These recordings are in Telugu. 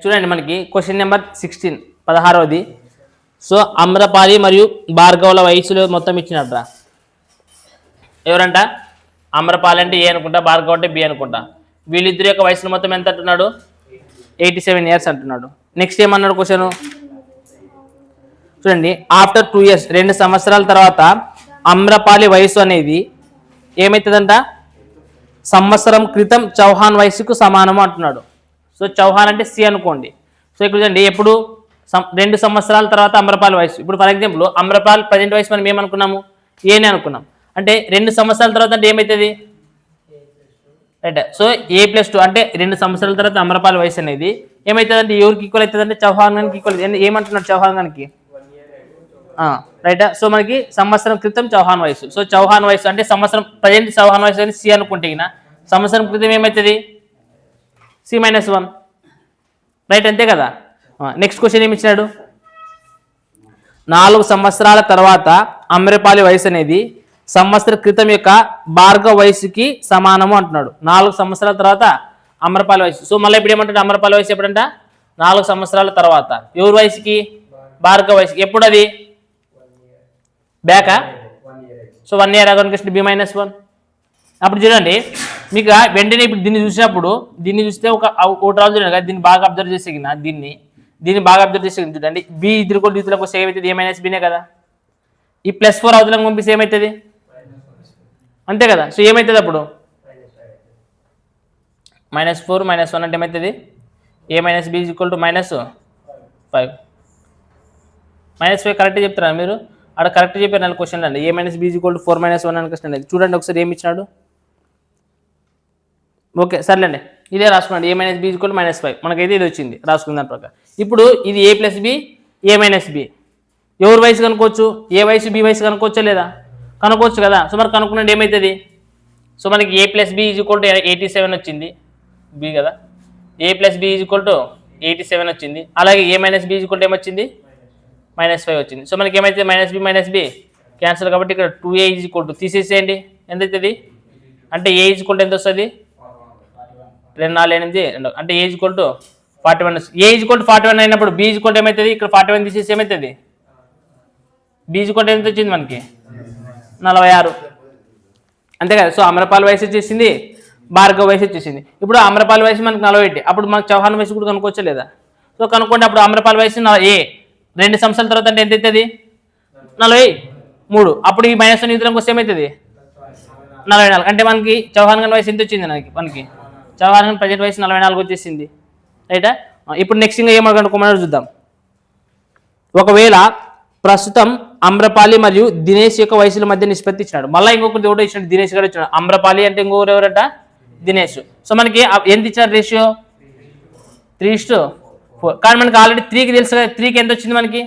చూడండి మనకి క్వశ్చన్ నెంబర్ 16 16వది. సో అమ్రపాలి మరియు భార్గవుల వయసులో మొత్తం ఇచ్చినట్ట. ఎవరంట? అమ్రపాలి అంటే ఏ అనుకుంటా, భార్గవ్ అంటే బి అనుకుంటా. వీళ్ళిద్దరి యొక్క వయసులో మొత్తం ఎంత అంటున్నాడు? 87 years అంటున్నాడు. నెక్స్ట్ ఏమన్నాడు క్వశ్చన్ చూడండి. ఆఫ్టర్ 2 years 2 సంవత్సరాల తర్వాత అమ్రపాలి వయసు అనేది ఏమవుతుందంట? సంవత్సరం క్రితం చౌహాన్ వయసుకు సమానము అంటున్నాడు. సో చౌహాన్ అంటే సి అనుకోండి. సో ఇక్కడ చూడండి, ఎప్పుడు 2 సంవత్సరాల తర్వాత అమ్రపాలి వయసు. ఇప్పుడు ఫర్ ఎగ్జాంపుల్ అమ్రపాలి ప్రజెంట్ వయసు మనం ఏమనుకున్నాము? ఏనే అనుకున్నాం. అంటే 2 సంవత్సరాల తర్వాత అంటే ఏమవుతుంది? రైట్. సో A+2 అంటే 2 సంవత్సరాల తర్వాత అమ్రపాలి వయసు అనేది ఏమవుతుంది అంటే ఎవరికి ఈక్వల్ అవుతుంది అంటే చౌహాన్ గానికి ఈక్వల్. ఏమంటున్నాడు చౌహాన్ గానికి? రైట్. సో మనకి సంవత్సరం క్రితం చౌహాన్ వయసు. సో చౌహాన్ వయసు అంటే సంవత్సరం ప్రజెంట్ చౌహాన్ వయసు అని సి అనుకుంటే సంవత్సరం క్రితం ఏమవుతుంది? C-1. రైట్, అంతే కదా. నెక్స్ట్ క్వశ్చన్ ఏమి ఇచ్చినాడు? 4 సంవత్సరాల తర్వాత అమ్రపాలి వయసు అనేది సంవత్సర క్రితం యొక్క భార్గవ వయసుకి సమానము అంటున్నాడు. 4 సంవత్సరాల తర్వాత అమ్రపాలి వయసు. సో మళ్ళీ ఇప్పుడు ఏమంటాడు? అమ్రపాలి వయసు ఎప్పుడంట? 4 సంవత్సరాల తర్వాత. ఎవరి వయసుకి? భార్గవ వయసుకి. ఎప్పుడు అది? బ్యాకా? So 1 year ago B-1. అప్పుడు చూడండి మీకు వెంటనే ఇప్పుడు దీన్ని చూసినప్పుడు దీన్ని చూస్తే ఒకటి రాజు చూడండి కదా, దీన్ని బాగా అబ్జర్వ్ చేసేగిన దీన్ని బాగా అబ్జర్వ్ చేసేది చూడండి. బి ఇద్దరు రీతిలోకి వస్తే ఏమవుతుంది? A-Bనే కదా. ఈ +4 అవతలకు పంపిస్తే ఏమవుతుంది? అంతే కదా. సో ఏమవుతుంది అప్పుడు? -4 -1 అంటే ఏమవుతుంది? A-B = -5. -5 కరెక్ట్ చెప్తారా మీరు? అక్కడ కరెక్ట్ చెప్పారు క్వశ్చన్ అండి. A-B = 4 -1 అని క్వశ్చన్ అండి. చూడండి ఒకసారి ఏమి ఇచ్చినాడు. ఓకే సర్లేండి, ఇదే రాసుకోండి. A-B = -5 మనకైతే ఇది వచ్చింది రాసుకున్న దాని ప్రకారం. ఇప్పుడు ఇది A+B A-B ఎవరి వయసు కనుక్కోవచ్చు? ఏ వయసు బి వయసు కనుక్కోవచ్చా లేదా? కనుక్కోవచ్చు కదా. సో మరి కనుక్కున్నది ఏమవుతుంది? సో మనకి A+B = 87 వచ్చింది, బి కదా. A+B = 87 వచ్చింది. అలాగే A-B = ఏమొచ్చింది? -5 వచ్చింది. సో మనకి ఏమైతే -B క్యాన్సిల్ కాబట్టి ఇక్కడ 2A = తీసేసేయండి. ఎంత అవుతుంది అంటే A = ఎంత వస్తుంది? 2 4 8 2 అంటే A = 41. A = 41 అయినప్పుడు B = ఏమవుతుంది? ఇక్కడ 41 తీసేసి ఏమవుతుంది? B = ఎంత వచ్చింది మనకి? 46. అంతే కదా. సో అమ్రపాలి వయసు వచ్చేసింది, భార్గవ వయసు వచ్చేసింది. ఇప్పుడు అమ్రపాలి వయసు మనకి 41. అప్పుడు మనకు చౌహాన్ వయసు కూడా కనుక్కోవచ్చా లేదా? సో కనుక్కోండి. అప్పుడు అమ్రపాలి వయసు 2 సంవత్సరాల తర్వాత అంటే ఎంత అవుతుంది? 43. అప్పుడు ఈ -1 యూత్రంకి వస్తే ఏమవుతుంది? 44. అంటే మనకి చౌహాన్ గారి వయసు ఎంత వచ్చింది? మనకి చౌహాన్ గారి ప్రజెంట్ వయసు 44 వచ్చేసింది. రైటా? ఇప్పుడు నెక్స్ట్ ఇంకా ఏమో కనుక్కోమని చూద్దాం. ఒకవేళ ప్రస్తుతం అమ్రపాలి మరియు దినేష్ యొక్క వయసుల మధ్య నిష్పత్తి ఇచ్చినాడు. మళ్ళీ ఇంకొకటి ఒకటి ఇచ్చినాడు, దినేష్ గారు ఇచ్చినాడు. అమ్రపాలి అంటే ఇంకొకరు ఎవరట? దినేష్. సో మనకి ఎంత ఇచ్చారు రేషియో? 3:4. కానీ మనకి ఆల్రెడీ 3కి తెలుసు కదా. 3కి ఎంత వచ్చింది మనకి?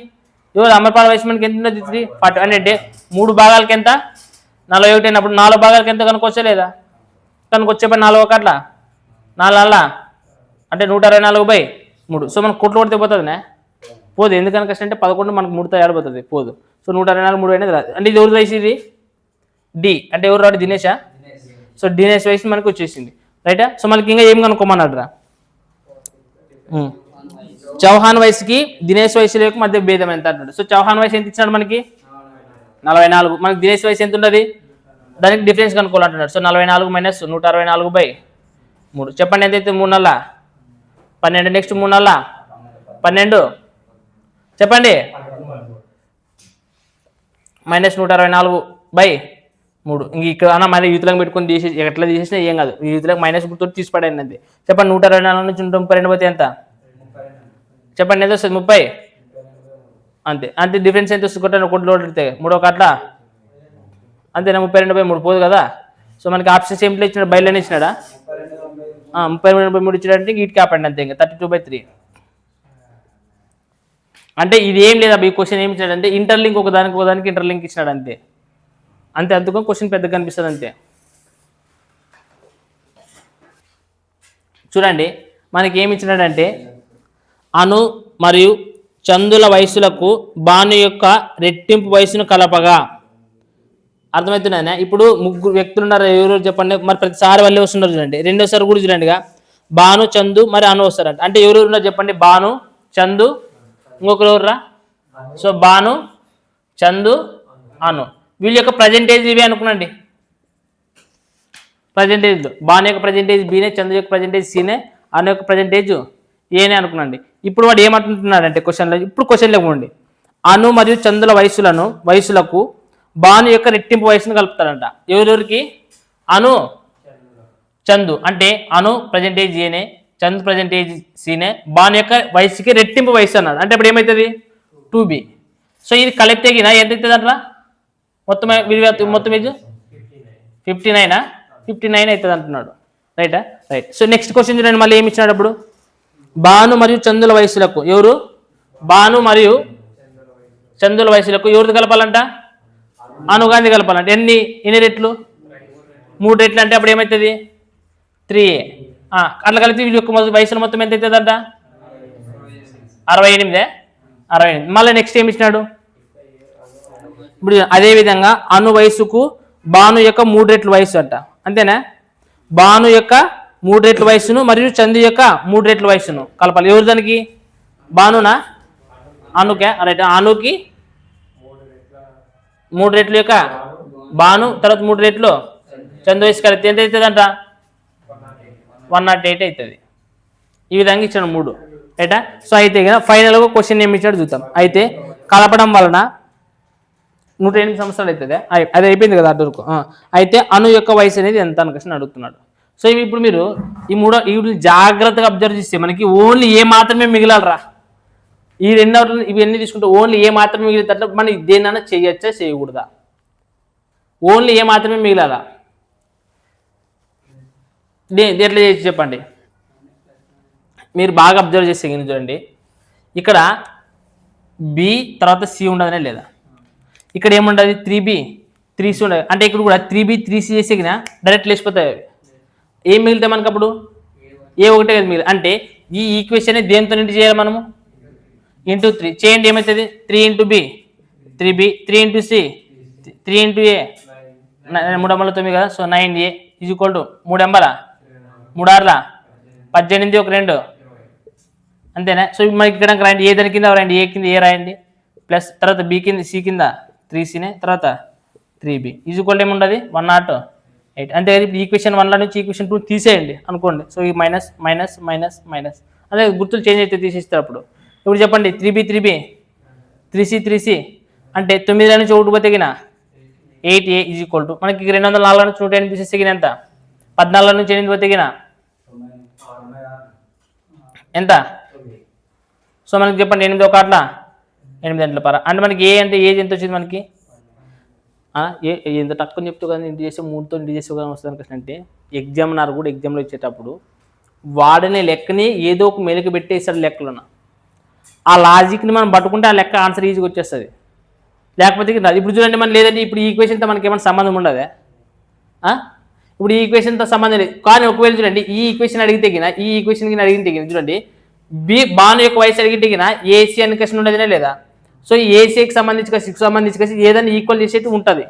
ఇవాళ అమ్రపాలి వయసు మనకి ఎంత ఉన్నది? 3 40 అంటే 3 భాగాలకి ఎంత? 41 అయినప్పుడు 4 భాగాలకి ఎంత కనుక్కోవచ్చా లేదా? కనుక్కొచ్చేపడి 4 ఒకట్ల 4 అంటే 124/3. సో మనకు కొట్లు కొడితే పోతుందినే పోదు. ఎందుకని కష్టం అంటే 11 మనకు 3తో ఆడిపోతుంది, పోదు. సో 124 3 అనేది రాదు. అంటే ఇది ఎవరి వయసు? ఇది డి అంటే ఎవరు రాడు? దినేషా. సో దినేష్ వయసు మనకి వచ్చేసింది. రైటా? సో మనకి ఇంకా ఏం కనుక్కోమన్నాడు రా? చౌహాన్ వయసుకి దినేష్ వయసు యొక్క మధ్య భేదం ఎంత అంటాడు. సో చౌహాన్ వయసు ఎంత ఇచ్చినాడు మనకి? 44. మనకి దినేష్ వయసు ఎంత ఉంటుంది? దానికి డిఫరెన్స్ కనుక్కోవాలంటున్నాడు. సో 44 - 164/3. చెప్పండి ఎంత అయితే? 3 నెలల 12. నెక్స్ట్ 3 నెలల 12 చెప్పండి. -164/3. ఇంక ఇక్కడ అన్న మళ్ళీ యూత్లకు పెట్టుకుని తీసేసి ఎట్లా తీసేసినా ఏం కాదు. యూత్లకు మైనస్ గుర్తు తీసి పడండి అంతే. చెప్పండి 124 నుంచి 132 పోతే ఎంత? చెప్పండి ఎంత వస్తుంది? 30. అంతే. అంతే డిఫరెన్స్ ఎంత వస్తుంది? కొట్టండి. కొట్లు కొడితే 3 ఒకట్ల అంతేనా? 32/3 పోదు కదా. సో మనకి ఆప్షన్స్ ఏమిట్లో ఇచ్చినాడు? బయలుని ఇచ్చినాడా? 32/3 ఇచ్చినట్టు వీటికి ఆపండి అంతే. ఇంకా 32/3. అంటే ఇది ఏం లేదా? ఈ క్వశ్చన్ ఏమి ఇచ్చినాడు అంటే ఇంటర్లింక్ ఒకదానికి ఇంటర్లింక్ ఇచ్చినాడు అంతే. అందుకని క్వశ్చన్ పెద్దగా కనిపిస్తుంది అంతే. చూడండి మనకి ఏమి ఇచ్చినాడంటే అను మరియు చందుల వయసులకు భాను యొక్క రెట్టింపు వయసును కలపగా. అర్థమవుతున్నాయా? ఇప్పుడు 3 వ్యక్తులు ఉన్నారు. ఎవరు చెప్పండి. మరి ప్రతిసారి వాళ్ళే వస్తున్నారు చూడండి. రెండోసారి కూడా చూడండిగా భాను చందు మరి అను వస్తారంట. అంటే ఎవరు ఉన్నారు చెప్పండి? భాను చందు ఇంకొకరు ఎవర్రా? సో భాను చందు అను వీళ్ళ యొక్క ప్రజెంటేజ్ ఇవే అనుకున్నాండి. ప్రజెంటేజ్ భాను యొక్క ప్రజెంటేజ్ బీనే, చంద్ర యొక్క ప్రజెంటేజ్ సీనే, అను యొక్క ప్రజెంటేజ్ ఏనే అనుకున్నాండి. ఇప్పుడు వాడు ఏమంటున్నాడంటే క్వశ్చన్లో, ఇప్పుడు క్వశ్చన్లో ఉండి అను మరియు చంద్రుల వయసులకు భాను యొక్క రెట్టింపు వయసును కలుపుతారంట. ఎవరెవరికి? అను చందు అంటే అను ప్రజెంటేజ్ ఏనే, చందు ప్రజెంటేజ్ సీనే, భాను యొక్క వయసుకి రెట్టింపు వయసు అన్నాడు. అంటే ఇప్పుడు ఏమవుతుంది? 2b. సో ఇది కలిపితే ఎంత అవుతుంది అట్లా? మొత్తం ఏజ్ 59 అవుతుంది అంటున్నాడు. రైటా? రైట్. సో నెక్స్ట్ క్వశ్చన్ చూడండి, మళ్ళీ ఏమి ఇచ్చినాడు అప్పుడు? భాను మరియు చందుల వయసులకు ఎవరు? భాను మరియు చందుల వయసులకు ఎవరిది కలపాలంట? అనుగాంధీ కలపాలంట. ఎన్ని రెట్లు? 3 రెట్లు. అంటే అప్పుడు ఏమవుతుంది? 3a. అట్లా కలిపి వీళ్ళ యొక్క వయసులు మొత్తం ఎంత అవుతుందంట? 68. మళ్ళీ నెక్స్ట్ ఏమి ఇచ్చినాడు? ఇప్పుడు అదే విధంగా అను వయసుకు భాను యొక్క 3 రెట్ల వయసు అంట. అంతేనా? భాను యొక్క 3 రెట్ల వయసును మరియు చందు యొక్క 3 రెట్ల వయసును కలపాలి. ఎవరు దానికి? భానునా అనుకే? రైట్. అనుకి 3 రెట్లు యొక్క భాను, తర్వాత 3 రెట్లు చందు వయసు కలిపితే ఎంత అవుతుందంట? 108 అవుతుంది. ఈ విధంగా ఇచ్చాడు 3. రైటా? సో అయితే ఫైనల్గా క్వశ్చన్ ఏమి ఇచ్చాడు చూద్దాం. అయితే కలపడం వలన 108 సంవత్సరాలు అవుతుంది. అది అయిపోయింది కదా అటు వరకు. అయితే అను యొక్క వయసు అనేది ఎంత అని అడుగుతున్నాడు. సో ఇవి ఇప్పుడు మీరు ఇవి జాగ్రత్తగా అబ్జర్వ్ చేస్తే మనకి ఓన్లీ ఏ మాత్రమే మిగిలాలరా. ఈ ఇవన్నీ తీసుకుంటే ఓన్లీ ఏ మాత్రమే మిగిలితే మనం దేన్నైనా చేయొచ్చా చేయకూడదా? ఓన్లీ ఏ మాత్రమే మిగిలాలా? ఎట్లా చేసి చెప్పండి. మీరు బాగా అబ్జర్వ్ చేస్తే చూడండి, ఇక్కడ బి తర్వాత సి ఉండదనే లేదా? ఇక్కడ ఏముండదు? 3b 3c ఉండదు. అంటే ఇక్కడ కూడా 3b 3c చేసేగిన డైరెక్ట్ లేచిపోతాయి. అవి ఏం మిగులుతాయి మనకు అప్పుడు? ఏ ఒకటే కదా మిగిలి. అంటే ఈ ఈక్వేషన్ దేంతో ఇంటూ చేయాలి మనము? ఇంటూ 3 చేయండి. ఏమవుతుంది? 3 × b 3b, 3 × c 3 × a 3 9 కదా. So 9a is equal to 3 ఎంబలా 3 6 18 1 2 అంతేనా? సో మనకి ఇక్కడ రాయండి. ఏ దాని కింద రాయండి? ఏ కింద ఏ రాయండి ప్లస్, తర్వాత బి కింద సి కింద 3cనే, తర్వాత 3b ఈజ్ ఈక్వల్ ఏముండదు? 108. అంటే ఇప్పుడు ఈక్వేషన్ 1లో నుంచి ఈక్వేషన్ 2 తీసేయండి అనుకోండి. సో ఈ మైనస్ మైనస్ మైనస్ మైనస్ అదే గుర్తులు చేంజ్ అయితే తీసేస్తారు. అప్పుడు ఇప్పుడు చెప్పండి 3b 3c 3c అంటే 9 నుంచి 1 పోతే 8a ఈజ్ ఈక్వల్ టు మనకి 204 నుంచి 108 తీసేస్తే ఎంత? 14 నుంచి 8 పోతే ఎంత? సో మనకి చెప్పండి 8 ఒక అట్లా 8 గంటల పర అంటే మనకి ఏ అంటే ఏజ్ ఎంత వచ్చింది మనకి? ఎంత తక్కువ చెప్తూ కదా ఇంటి చేస్తే 3తో ఇంటి చేస్తే కదా వస్తుంది అనుకోండి. అంటే ఎగ్జామినర్ కూడా ఎగ్జామ్లో ఇచ్చేటప్పుడు వాడిని లెక్కని ఏదో ఒక మెలికి పెట్టేస్తాడు లెక్కలోన. ఆ లాజిక్ని మనం పట్టుకుంటే ఆ లెక్క ఆన్సర్ ఈజీగా వచ్చేస్తుంది. లేకపోతే ఇప్పుడు చూడండి మనం లేదంటే ఇప్పుడు ఈ ఈక్వేషన్తో మనకి ఏమైనా సంబంధం ఉండదు. ఇప్పుడు ఈ ఈక్వేషన్తో సంబంధం లేదు. కానీ ఒకవేళ చూడండి ఈ ఈక్వేషన్ అడిగితే ఈ ఈక్వేషన్ అడిగితే చూడండి భాను యొక్క వయసు అడిగితే ఏసీ అనే క్వశ్చన్ ఉండేదినే లేదా? సో ఏసీకి సంబంధించి సిక్స్ సంబంధించి ఏదైనా ఈక్వల్ చేసేది ఉంటుంది.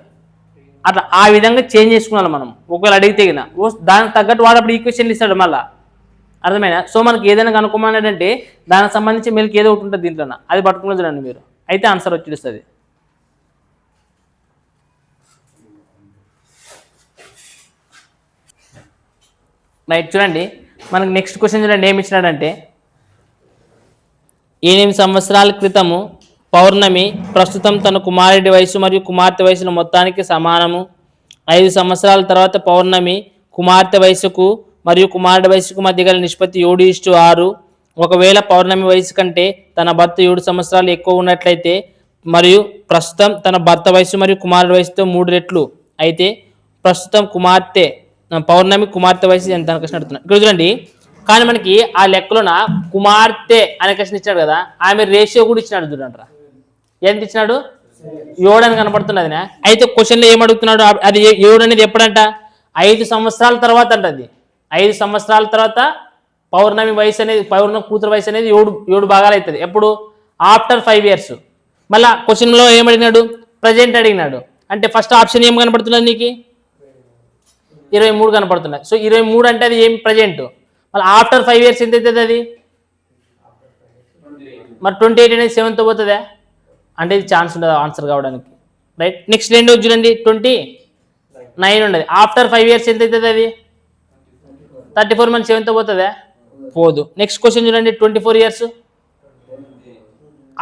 అట్లా ఆ విధంగా చేంజ్ చేసుకున్నాను మనం. ఒకవేళ అడిగితే దానికి తగ్గట్టు వాడు అప్పుడు ఈక్వేషన్లు ఇస్తాడు మళ్ళీ. అర్థమైనా? సో మనకి ఏదైనా కనుక్కోమన్నాడంటే దానికి సంబంధించి మెలికి ఏదో ఒకటి ఉంటుంది దీంట్లో, అది పట్టుకుని చూడండి మీరు, అయితే ఆన్సర్ వచ్చేస్తుంది. రైట్. చూడండి మనకి నెక్స్ట్ క్వశ్చన్ చూడండి ఏమి ఇచ్చినాడంటే 8 సంవత్సరాల క్రితము పౌర్ణమి ప్రస్తుతం తన కుమారుడి వయసు మరియు కుమార్తె వయసుల మొత్తానికి సమానము. 5 సంవత్సరాల తర్వాత పౌర్ణమి కుమార్తె వయసుకు మరియు కుమారుడి వయసుకు మధ్య గల నిష్పత్తి 7:6. ఒకవేళ పౌర్ణమి వయసు కంటే తన భర్త 7 సంవత్సరాలు ఎక్కువ ఉన్నట్లయితే మరియు ప్రస్తుతం తన భర్త వయసు మరియు కుమారుడి వయసుతో 3 రెట్లు అయితే ప్రస్తుతం పౌర్ణమి కుమార్తె వయసు ఎంత అని క్వశ్చన్ అడుగుతున్నా. ఇక్కడ చూడండి కానీ మనకి ఆ లెక్కలోన కుమార్తె అనే క్వశ్చన్ ఇచ్చాడు కదా, ఆమె రేషియో కూడా ఇచ్చినాడు చూడండి. ఎంత ఇచ్చినాడు? 7 అని కనపడుతున్నది. అయితే క్వశ్చన్లో ఏమడుగుతున్నాడు? అది 7 అనేది ఎప్పుడంట? 5 సంవత్సరాల తర్వాత అంట. అది 5 సంవత్సరాల తర్వాత పౌర్ణమి కూతురు వయసు అనేది 7 భాగాలు అవుతుంది. ఎప్పుడు? After 5 years. మళ్ళీ క్వశ్చన్లో ఏమడిగినాడు? ప్రజెంట్ అడిగినాడు. అంటే ఫస్ట్ ఆప్షన్ ఏం కనపడుతున్నది నీకు? 23 కనపడుతున్నాయి. సో 23 అంటే అది ఏం? ప్రజెంట్. మళ్ళీ ఆఫ్టర్ 5 years ఎంత అవుతుంది అది? మరి 28 అనేది 7తో పోతుందా? అంటే ఇది ఛాన్స్ ఉండదు ఆన్సర్ కావడానికి, రైట్. నెక్స్ట్ రెండోది చూడండి, 29 ఉండదు. ఆఫ్టర్ 5 years ఎంత అవుతుంది అది? 34 మన 7తో పోతుందా? పోదు. నెక్స్ట్ క్వశ్చన్ చూడండి, 24 years.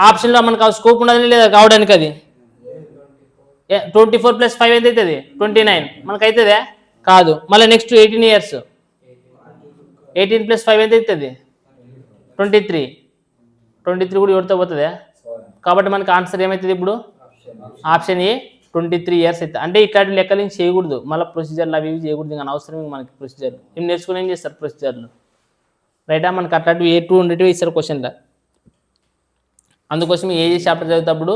ఆప్షన్లో మనకు స్కోప్ ఉండదని లేదా కావడానికి? అది 24 + 5 ఎంత అవుతుంది? 29 మనకు అవుతుందా? కాదు. మళ్ళీ నెక్స్ట్ 18 years. 18 + 5 ఎంత అవుతుంది? 23. 23 కూడా ఎవరితో పోతుందా? కాబట్టి మనకు ఆన్సర్ ఏమవుతుంది ఇప్పుడు? ఆప్షన్ ఏ 23 years అవుతుంది. అంటే ఇట్లాంటి లెక్కలు ఏం చేయకూడదు, మళ్ళీ ప్రొసీజర్లు అవి ఇవి చేయకూడదు, కానీ అవసరం మనకి ప్రొసీజర్లు ఏం నేర్చుకుని ఏం చేస్తారు ప్రొసీజర్లు, రైటా? మనకి అట్లాంటివి A2 ఉండేటివి ఇస్తారు క్వశ్చన్లో. అందుకోసం ఏ చాప్టర్ చదివేటప్పుడు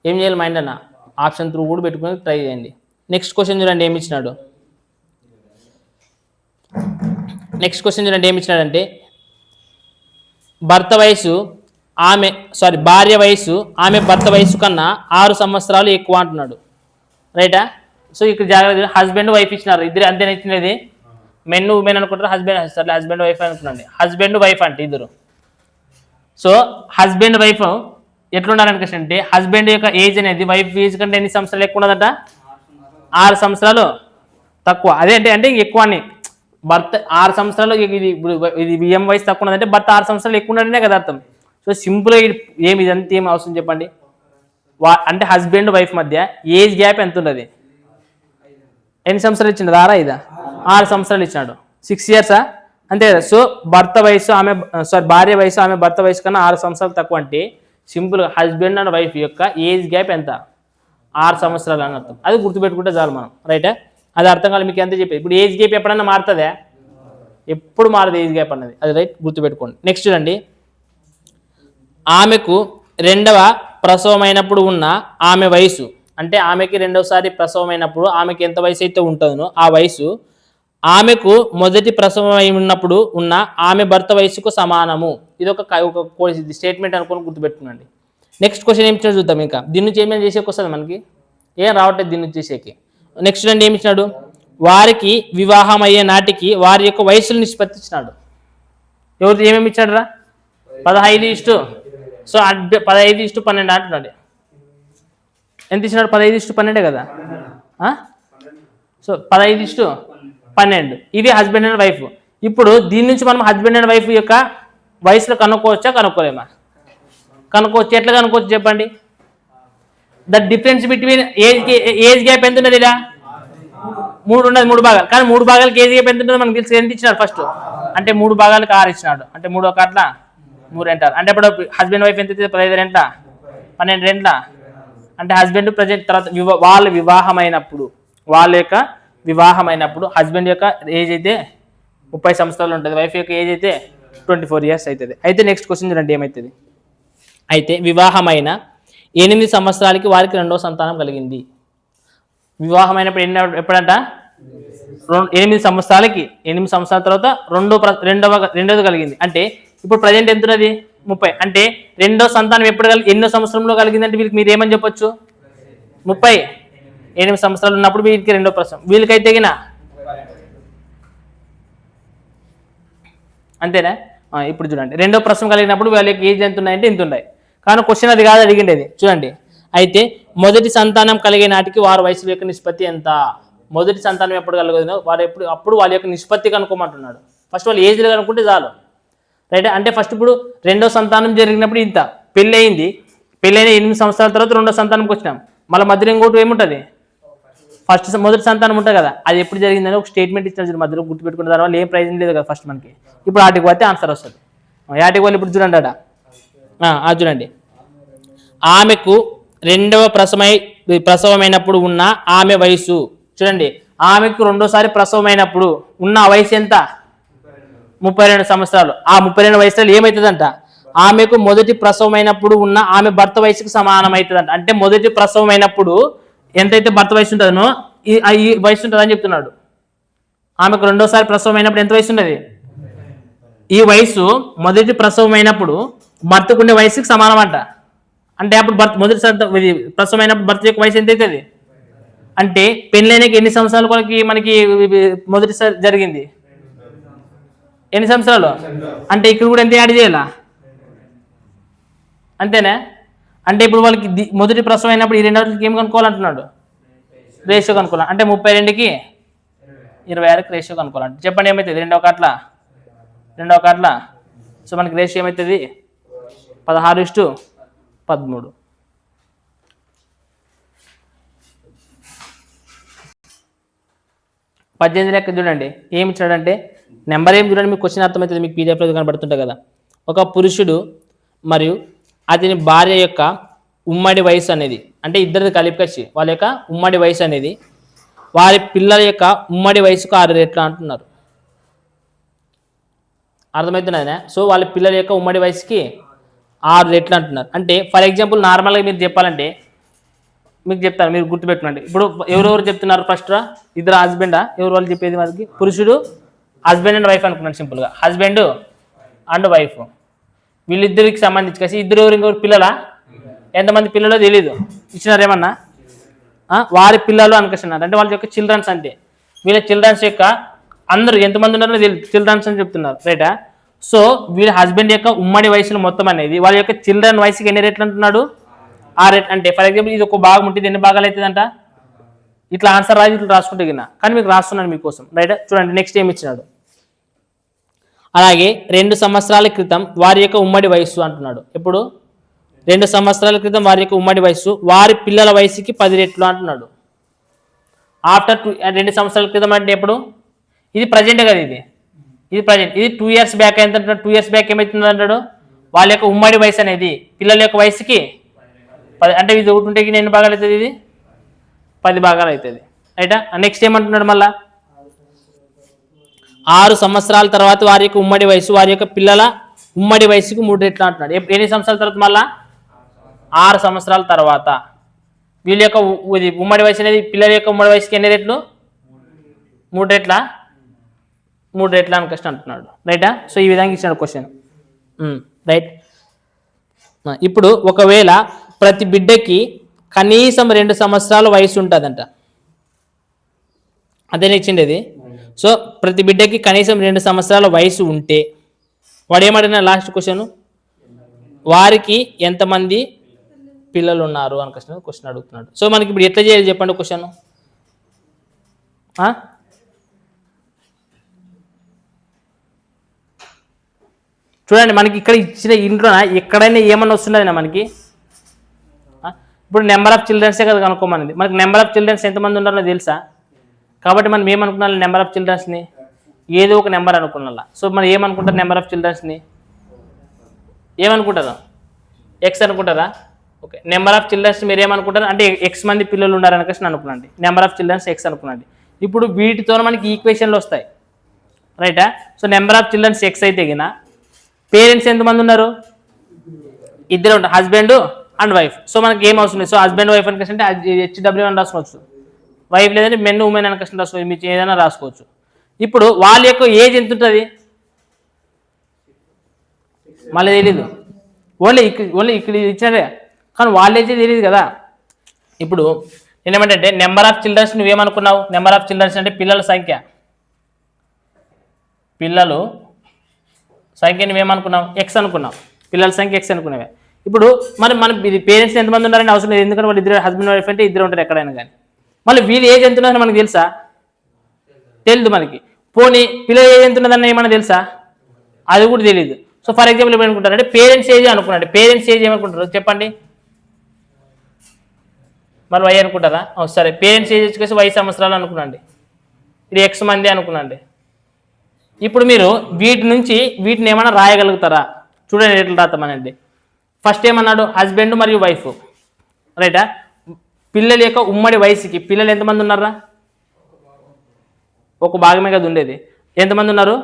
ఏం చేయాలి మైండ్ అన్న, ఆప్షన్ త్రూ కూడా పెట్టుకుని ట్రై చేయండి. నెక్స్ట్ క్వశ్చన్ చూడండి ఏమి ఇచ్చినాడు. ఏమిచ్చినాడంటే భార్య వయసు ఆమె భర్త వయసు కన్నా 6 సంవత్సరాలు ఎక్కువ అంటున్నాడు, రైటా? సో ఇక్కడ జాగ్రత్త, హస్బెండ్ వైఫ్ ఇచ్చినారు, ఇద్దరు అంతేనా ఇచ్చినది? మెన్ ఉమెన్ అనుకుంటారు, హస్బెండ్ వైఫ్ అనుకున్నాండి. హస్బెండ్ వైఫ్ అంటే ఇద్దరు. సో హస్బెండ్ వైఫ్ ఎట్లుండాలనుకుంటే, హస్బెండ్ యొక్క ఏజ్ అనేది వైఫ్ ఏజ్ కంటే ఎన్ని సంవత్సరాలు ఎక్కువ ఉన్నదట? 6 సంవత్సరాలు తక్కువ. అదే అంటే ఎక్కువ అని, భర్త 6 సంవత్సరాలు, ఇది బిఎం వయసు తక్కువ ఉన్నదంటే భర్త 6 సంవత్సరాలు ఎక్కువ ఉన్నాడనే కదా అర్థం. సో సింపుల్గా ఏమి ఇదంతా ఏం అవసరం చెప్పండి. అంటే హస్బెండ్ వైఫ్ మధ్య ఏజ్ గ్యాప్ ఎంత ఉన్నది? ఎన్ని సంవత్సరాలు ఇచ్చినాడు? 6 సంవత్సరాలు ఇచ్చినాడు. 6 years అంతే కదా. సో భార్య వయసు ఆమె భర్త వయసు కన్నా 6 సంవత్సరాలు తక్కువ అంటే సింపుల్గా హస్బెండ్ అండ్ వైఫ్ యొక్క ఏజ్ గ్యాప్ ఎంత? 6 సంవత్సరాలు అని అర్థం. అది గుర్తుపెట్టుకుంటే చాలు మనం, రైటా? అది అర్థం కాదు మీకు ఎంత చెప్పేది. ఇప్పుడు ఏజ్ గ్యాప్ ఎప్పుడన్నా మారుతుందా? ఎప్పుడు మారదు ఏజ్ గ్యాప్ అన్నది, అది రైట్, గుర్తుపెట్టుకోండి. నెక్స్ట్ చూడండి, ఆమెకు 2వ ప్రసవమైనప్పుడు ఉన్న ఆమె వయసు, అంటే ఆమెకి 2వసారి ప్రసవం అయినప్పుడు ఆమెకి ఎంత వయసు అయితే ఉంటుందో ఆ వయసు ఆమెకు మొదటి ప్రసవం అయి ఉన్నప్పుడు ఉన్న ఆమె భర్త వయసుకు సమానము. ఇది ఒక స్టేట్మెంట్ అనుకుని గుర్తుపెట్టుకునండి. నెక్స్ట్ క్వశ్చన్ ఏమి ఇచ్చినా చూద్దాం. ఇంకా దీని నుంచి ఏమైనా చేసేకి వస్తుంది మనకి? ఏం రావట్లేదు దీని నుంచి చేసేకి. నెక్స్ట్ చూడండి ఏమి ఇచ్చినాడు, వారికి వివాహం అయ్యే నాటికి వారి యొక్క వయసులు నిష్పత్తి ఇచ్చినాడు. ఎవరు ఏమేమి ఇచ్చాడు రా? 15:, సో 15:12 అంటున్నాడు. ఎంత ఇచ్చినాడు? 15:12 కదా. సో 15:12 ఇది హస్బెండ్ అండ్ వైఫ్. ఇప్పుడు దీని నుంచి మనం హస్బెండ్ అండ్ వైఫ్ యొక్క వయసులో కనుక్కోవచ్చా కనుక్కోలేమా? కనుక్కోవచ్చు. ఎట్లా కనుక్కోవచ్చు చెప్పండి? The difference between age gap ఎంత ఉన్నది? ఇలా 3 ఉన్నది, 3 భాగాలు. కానీ 3 భాగాలకి ఏజ్ గ్యాప్ ఎంత ఉంటుందో మనకు తెలిసి ఎంత ఇచ్చినాడు ఫస్ట్? అంటే 3 భాగాలకు 6 ఇచ్చినాడు. అంటే 3 ఒక అట్లా 3 అంటారు. అంటే ఇప్పుడు హస్బెండ్ వైఫ్ ఎంత 15 రెంట్ల 12 రెంట్ల. అంటే హస్బెండ్ ప్రజెంట్ తర్వాత వాళ్ళ యొక్క వివాహమైనప్పుడు హస్బెండ్ యొక్క ఏజ్ అయితే 30 సంవత్సరాలు ఉంటుంది, వైఫ్ యొక్క ఏజ్ అయితే 24 years అవుతుంది. అయితే నెక్స్ట్ క్వశ్చన్ చూడండి ఏమవుతుంది. అయితే వివాహమైన 8 సంవత్సరాలకి వారికి 2వ సంతానం కలిగింది. వివాహమైనప్పుడు ఎప్పుడంట? 8 సంవత్సరాలకి, 8 సంవత్సరాల తర్వాత రెండోది కలిగింది. అంటే ఇప్పుడు ప్రజెంట్ ఎంత ఉన్నది? 30. అంటే 2వ సంతానం ఎన్నో సంవత్సరంలో కలిగిందంటే వీళ్ళకి మీరు ఏమని చెప్పొచ్చు? 30. 8 సంవత్సరాలు ఉన్నప్పుడు వీళ్ళకి 2వ ప్రసవం, వీళ్ళకైతే గిన అంతేనా? ఇప్పుడు చూడండి, 2వ ప్రసవం కలిగినప్పుడు వాళ్ళకి ఏజ్ ఎంత ఉన్నాయంటే ఇంత ఉన్నాయి. కానీ క్వశ్చన్ అది కాదు అడిగిండేది. చూడండి, అయితే మొదటి సంతానం కలిగే నాటికి వారి వయసు యొక్క నిష్పత్తి ఎంత? మొదటి సంతానం ఎప్పుడు కలగదు అప్పుడు వాళ్ళ యొక్క నిష్పత్తి కనుక్కోమంటున్నాడు. ఫస్ట్ వాళ్ళు ఏజ్లు కనుక్కుంటే చాలు, రైట్? అంటే ఫస్ట్ ఇప్పుడు 2వ సంతానం జరిగినప్పుడు ఇంత, పెళ్ళైన 8 సంవత్సరాల తర్వాత 2వ సంతానంకి వచ్చినాం. మళ్ళీ మధ్యలో ఇంకోటి ఏముంటుంది? మొదటి సంతానం ఉంటుంది కదా, అది ఎప్పుడు జరిగిందని ఒక స్టేట్మెంట్ ఇచ్చిన మధ్యలో గుర్తుపెట్టుకున్న తర్వాత ఏం ప్రైజ్ లేదు కదా ఫస్ట్ మనకి. ఇప్పుడు వాటికి పోతే ఆన్సర్ వస్తుంది. వాటికి వాళ్ళు ఇప్పుడు చూడండి అది చూడండి, ఆమెకు 2వ ప్రసవమైనప్పుడు ఉన్న ఆమె వయసు. చూడండి, ఆమెకు 2వసారి ప్రసవమైనప్పుడు ఉన్న వయసు ఎంత? 32 సంవత్సరాలు. ఆ 32 వయసులో ఏమవుతుందంట? ఆమెకు మొదటి ప్రసవమైనప్పుడు ఉన్న ఆమె భర్త వయసుకు సమానం అవుతుందంట. అంటే మొదటి ప్రసవమైనప్పుడు ఎంతైతే భర్త వయసు ఉంటుందో ఈ వయసు ఉంటుంది అని చెప్తున్నాడు. ఆమెకు 2వసారి ప్రసవం అయినప్పుడు ఎంత వయసు ఉన్నది? ఈ వయసు మొదటి ప్రసవం అయినప్పుడు భర్తకు ఉండే వయసుకి సమానం అంట. అంటే అప్పుడు మొదటి ప్రసవం అయినప్పుడు భర్త యొక్క వయసు ఎంత అవుతుంది? అంటే పెళ్ళైనకి ఎన్ని సంవత్సరాల కొలకి మనకి మొదటిసారి జరిగింది? ఎన్ని సంవత్సరాలు అంటే ఇక్కడ కూడా ఎంత యాడ్ చేయాలా అంతేనా అంటే ఇప్పుడు వాళ్ళకి మొదటి ప్రసవం అయినప్పుడు ఈ రెండోకి ఏం కనుక్కోవాలంటున్నాడు రేషియో కనుక్కోవాలి అంటే 32కి 26కి రేషియో కనుక్కోవాలంటే చెప్పండి ఏమవుతుంది రెండవ కాట్ల సో మనకి రేషియో ఏమవుతుంది 16:13 18 లెక్క చూడండి ఏమి ఇచ్చాడంటే నెంబర్ ఏం చూడండి మీకు క్వశ్చన్ అర్థమవుతుంది మీకు పీడిఎఫ్లో కనబడుతుంటాయి కదా ఒక పురుషుడు మరియు అతని భార్య యొక్క ఉమ్మడి వయసు అనేది అంటే ఇద్దరిది కలిపి వాళ్ళ యొక్క ఉమ్మడి వయసు అనేది వారి పిల్లల యొక్క ఉమ్మడి వయసుకు 6 రెట్లు అంటున్నారు అర్థమవుతున్నదా సో వాళ్ళ పిల్లల యొక్క ఉమ్మడి వయసుకి 6 రెట్లు అంటున్నారు అంటే ఫర్ ఎగ్జాంపుల్ నార్మల్గా మీరు చెప్పాలంటే మీకు చెప్తాను మీరు గుర్తుపెట్టుకోండి ఇప్పుడు ఎవరెవరు చెప్తున్నారు ఫస్ట్ ఇద్దరు హస్బెండా ఎవరు వాళ్ళు చెప్పేది మనకి పురుషుడు హస్బెండ్ అండ్ వైఫ్ అనుకున్నాను సింపుల్గా హస్బెండ్ అండ్ వైఫ్ వీళ్ళిద్దరికి సంబంధించి కలిసి ఇద్దరు ఇంకొకరు పిల్లలా ఎంతమంది పిల్లలో తెలీదు ఇచ్చినారేమన్నా వారి పిల్లలు అనుకుంటున్నారు అంటే వాళ్ళ యొక్క చిల్డ్రన్స్ అంతే వీళ్ళ చిల్డ్రన్స్ యొక్క అందరూ ఎంతమంది ఉన్నారో తెలియదు చిల్డ్రన్స్ అని చెప్తున్నారు రైటా సో వీళ్ళ హస్బెండ్ యొక్క ఉమ్మడి వయసులో మొత్తం అనేది వాళ్ళ యొక్క చిల్డ్రన్ వయసుకి ఎన్ని రేట్లు అంటున్నాడు 6 రేట్లు అంటే ఫర్ ఎగ్జాంపుల్ ఇది ఒక భాగం ఉంటుంది ఎన్ని భాగాలు అవుతుందంట ఇట్లా ఆన్సర్ రాసి ఇట్లా రాసుకుంటే గిన్నా కానీ మీకు రాస్తున్నాను మీకోసం రైటా చూడండి నెక్స్ట్ ఏమి ఇచ్చినాడు అలాగే 2 సంవత్సరాల క్రితం వారి యొక్క ఉమ్మడి వయస్సు అంటున్నాడు ఎప్పుడు 2 సంవత్సరాల క్రితం వారి యొక్క ఉమ్మడి వయస్సు వారి పిల్లల వయసుకి 10 రెట్లు అంటున్నాడు ఆఫ్టర్ 2 సంవత్సరాల క్రితం అంటే ఎప్పుడు ఇది ప్రజెంట్ కదా ఇది ప్రజెంట్ ఇది 2 ఇయర్స్ బ్యాక్ ఎంత 2 ఇయర్స్ బ్యాక్ ఏమవుతుంది అంటాడు వాళ్ళ యొక్క ఉమ్మడి వయసు అనేది పిల్లల యొక్క వయసుకి 10 అంటే ఇది ఒకటి ఉంటే ఎన్ని భాగాలు అవుతుంది ఇది 10 భాగాలు అవుతుంది రైటా నెక్స్ట్ ఏమంటున్నాడు మళ్ళా 6 సంవత్సరాల తర్వాత వారి యొక్క ఉమ్మడి వయసు వారి యొక్క పిల్లల ఉమ్మడి వయసుకు 3 రెట్లు అంటున్నాడు ఎన్ని సంవత్సరాల తర్వాత మళ్ళా 6 సంవత్సరాల తర్వాత వీళ్ళ యొక్క ఉమ్మడి వయసు అనేది పిల్లల యొక్క ఉమ్మడి వయసుకి ఎన్ని రెట్లు 3 రెట్ల 3 రెట్ల అని కష్టం అంటున్నాడు రైటా సో ఈ విధంగా ఇచ్చాడు క్వశ్చన్ రైట్ ఇప్పుడు ఒకవేళ ప్రతి బిడ్డకి కనీసం 2 సంవత్సరాల వయసు ఉంటుందంట అదే ఇచ్చిండేది సో ప్రతి బిడ్డకి కనీసం 2 సంవత్సరాల వయసు ఉంటే వాడు ఏమడినా లాస్ట్ క్వశ్చన్ వారికి ఎంతమంది పిల్లలు ఉన్నారు అని క్వశ్చన్ అడుగుతున్నాడు సో మనకి ఇప్పుడు ఎట్లా చేయాలి చెప్పండి క్వశ్చన్ చూడండి మనకి ఇక్కడ ఇచ్చిన ఇంట్లో ఎక్కడైనా ఏమన్నా వస్తున్నది మనకి ఇప్పుడు నెంబర్ ఆఫ్ చిల్డ్రన్సే కదా కనుక్కోమన్నది మనకి నెంబర్ ఆఫ్ చిల్డ్రన్స్ ఎంతమంది ఉన్నారో తెలుసా కాబట్టి మనం ఏమనుకున్నాం నెంబర్ ఆఫ్ చిల్డ్రన్స్ని ఏదో ఒక నెంబర్ అనుకున్నా సో మనం ఏమనుకుంటారు నెంబర్ ఆఫ్ చిల్డ్రన్స్ని ఏమనుకుంటారు ఎక్స్ అనుకుంటారా ఓకే నెంబర్ ఆఫ్ చిల్డ్రన్స్ మీరు ఏమనుకుంటారు అంటే ఎక్స్ మంది పిల్లలు ఉన్నారని క్వశ్చన్ అనుకున్నాండి నెంబర్ ఆఫ్ చిల్డ్రన్స్ ఎక్స్ అనుకున్నాండి ఇప్పుడు వీటితో మనకి ఈక్వేషన్లు వస్తాయి రైటా so number of childrens X అయితే గిన పేరెంట్స్ ఎంతమంది ఉన్నారు ఇద్దరు ఉంటారు హస్బెండ్ అండ్ వైఫ్ సో మనకి ఏం అవసరం లేదు సో హస్బెండ్ వైఫ్ అని అంటే HW అని రాసుకోవచ్చు వైఫ్ లేదంటే మెన్ ఉమెన్ అని కష్టం రాసుకోవచ్చు మీరు ఏదైనా రాసుకోవచ్చు ఇప్పుడు వాళ్ళ యొక్క ఏజ్ ఎంత ఉంటుంది మళ్ళీ తెలీదు ఓన్లీ ఇక్కడ ఇచ్చినదే కానీ వాళ్ళ ఏజ్ తెలియదు కదా ఇప్పుడు నేనేమంటే నెంబర్ ఆఫ్ చిల్డ్రన్స్ నువ్వేమనుకున్నావు నెంబర్ ఆఫ్ చిల్డ్రన్స్ అంటే పిల్లల సంఖ్య నువ్వేమనుకున్నావు ఎక్స్ అనుకున్నావు పిల్లల సంఖ్య ఎక్స్ అనుకునేవే ఇప్పుడు మనం ఇది పేరెంట్స్ ఎంతమంది ఉన్నారని అవసరం లేదు ఎందుకంటే వాళ్ళు ఇద్దరు హస్బెండ్ వైఫ్ అంటే ఇద్దరు ఉంటారు ఎక్కడైనా కానీ మళ్ళీ వీళ్ళు ఏజ్ ఎంత ఉన్నదని మనకు తెలుసా తెలియదు మనకి పోనీ పిల్లల ఏజ్ ఎంత ఉన్నదని ఏమన్నా తెలుసా అది కూడా తెలియదు సో ఫర్ ఎగ్జాంపుల్ ఇప్పుడు అనుకుంటారు అంటే పేరెంట్స్ ఏజ్ అనుకున్నాడు పేరెంట్స్ ఏజ్ ఏమనుకుంటారు చెప్పండి మరి వై అనుకుంటారా సరే పేరెంట్స్ ఏజ్ వచ్చేసి 5 సంవత్సరాలు అనుకున్నాండి ఇది ఎక్స్ మంది అనుకున్నాండి ఇప్పుడు మీరు వీటిని ఏమైనా రాయగలుగుతారా చూడండి ఎట్లా రాస్తామనండి ఫస్ట్ ఏమన్నాడు హస్బెండ్ మరియు వైఫ్ రైటా పిల్లల యొక్క ఉమ్మడి వయసుకి పిల్లలు ఎంతమంది ఉన్నారా ఒక భాగమే కదా ఉండేది ఎంతమంది ఉన్నారు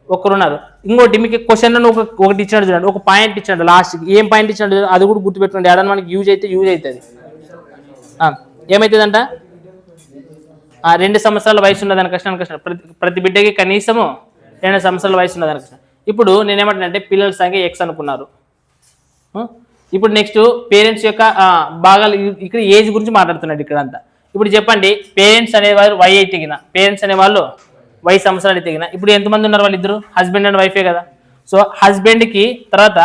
ఒకరున్నారు ఇంకోటి మీకు క్వశ్చన్లో ఒకటి ఇచ్చినాడు చూడండి ఒక పాయింట్ ఇచ్చాడు లాస్ట్కి ఏం పాయింట్ ఇచ్చినాడు అది కూడా గుర్తుపెట్టుకోండి ఏదైనా మనకి యూజ్ అవుతుంది ఏమవుతుందంట 2 సంవత్సరాల వయసు ఉన్నదని కష్టం ప్రతి బిడ్డకి కనీసము 2 సంవత్సరాల వయసు ఉన్నదని కష్టం ఇప్పుడు నేనేమంటానంటే పిల్లల సంఖ్య ఎక్స్ అనుకున్నారు ఇప్పుడు నెక్స్ట్ పేరెంట్స్ యొక్క భాగాలు ఇక్కడ ఏజ్ గురించి మాట్లాడుతున్నాడు ఇక్కడ అంతా ఇప్పుడు చెప్పండి పేరెంట్స్ అనేవారు వై అయితే కింద పేరెంట్స్ అనేవాళ్ళు వై సంవత్సరాలు తెగిన ఇప్పుడు ఎంతమంది ఉన్నారు వాళ్ళిద్దరు హస్బెండ్ అండ్ వైఫే కదా సో హస్బెండ్కి తర్వాత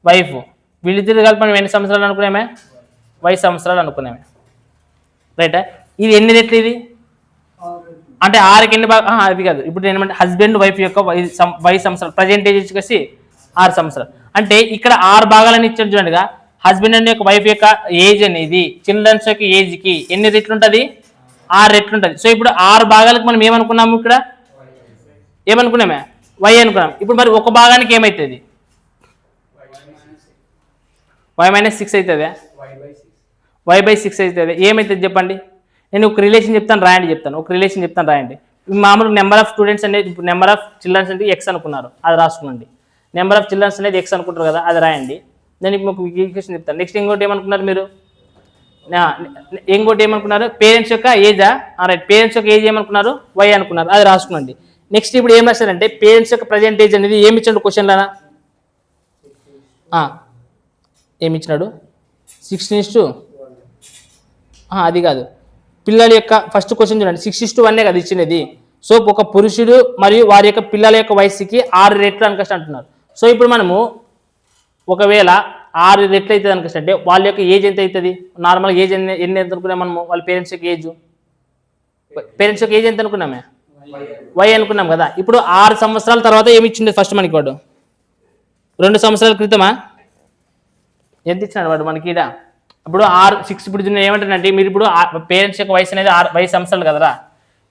వైఫ్ వీళ్ళిద్దరు కలిపి మనం ఎన్ని సంవత్సరాలు అనుకున్నామే వై సంవత్సరాలు అనుకున్నామే రైటా ఇది ఎన్ని రెట్లు ఇది అంటే ఆరుకి ఎన్ని బాగా అది కాదు ఇప్పుడు ఏమంటే హస్బెండ్ వైఫ్ యొక్క వై సంవత్సరాలు ప్రజెంట్ ఏజ్ వచ్చేసి 6 సంవత్సరాలు అంటే ఇక్కడ 6 భాగాలని ఇచ్చాడు చూడండిగా హస్బెండ్ అండ్ యొక్క వైఫ్ యొక్క ఏజ్ అనేది చిల్డ్రన్స్ యొక్క ఏజ్కి ఎన్ని రెట్లు ఉంటుంది 6 రెట్లు ఉంటుంది సో ఇప్పుడు 6 భాగాలకు మనం ఏమనుకున్నాము ఇక్కడ ఏమనుకున్నామే వై అనుకున్నాం ఇప్పుడు మరి ఒక భాగానికి ఏమవుతుంది వై -6 అవుతుంది y/6 అవుతుంది ఏమవుతుంది చెప్పండి నేను ఒక రిలేషన్ చెప్తాను రాయండి మామూలు నెంబర్ ఆఫ్ స్టూడెంట్స్ అనేది ఇప్పుడు నెంబర్ ఆఫ్ చిల్డ్రన్స్ అంటే ఎక్స్ అనుకున్నారు అది రాసుకోండి నెంబర్ ఆఫ్ చిల్డ్రన్స్ అనేది ఎక్స్ అనుకుంటారు కదా అది రాయండి నేను మీకు ఈక్వేషన్ చెప్తాను నెక్స్ట్ ఇంకోటి ఏమనుకున్నారు మీరు ఇంకోటి ఏమనుకున్నారు పేరెంట్స్ యొక్క ఏజా రైట్ పేరెంట్స్ యొక్క ఏజ్ ఏమనుకున్నారు వై అనుకున్నారు అది రాసుకోండి నెక్స్ట్ ఇప్పుడు ఏం రాశారంటే పేరెంట్స్ యొక్క ప్రజెంట్ ఏజ్ అనేది ఏమి ఇచ్చాడు క్వశ్చన్లోనా ఏమి ఇచ్చినాడు 16:1 అది కాదు పిల్లల యొక్క ఫస్ట్ క్వశ్చన్ చూడండి 6:1 కదా ఇచ్చినది సో ఒక పురుషుడు మరియు వారి యొక్క పిల్లల యొక్క వయసుకి 6 రెట్లు అనుకష్ట అంటున్నారు సో ఇప్పుడు మనము ఒకవేళ 6 రెట్లు అవుతుంది అనుకష్ట అంటే వాళ్ళ యొక్క ఏజ్ ఎంత అవుతుంది నార్మల్గా ఏజ్ ఎన్ని ఎంత అనుకున్నాం మనము వాళ్ళ పేరెంట్స్ యొక్క ఏజ్ ఎంత అనుకున్నామే వై అనుకున్నాం కదా ఇప్పుడు 6 సంవత్సరాల తర్వాత ఏమి ఇచ్చింది ఫస్ట్ మనకి వాడు 2 సంవత్సరాల క్రితమా ఎంత ఇచ్చినాడు వాడు మనకి ఇక్కడ ఇప్పుడు 6 ఇప్పుడు ఏమంటారంటే మీరు ఇప్పుడు పేరెంట్స్ యొక్క వయసు అనేది 5 సంవత్సరాలు కదరా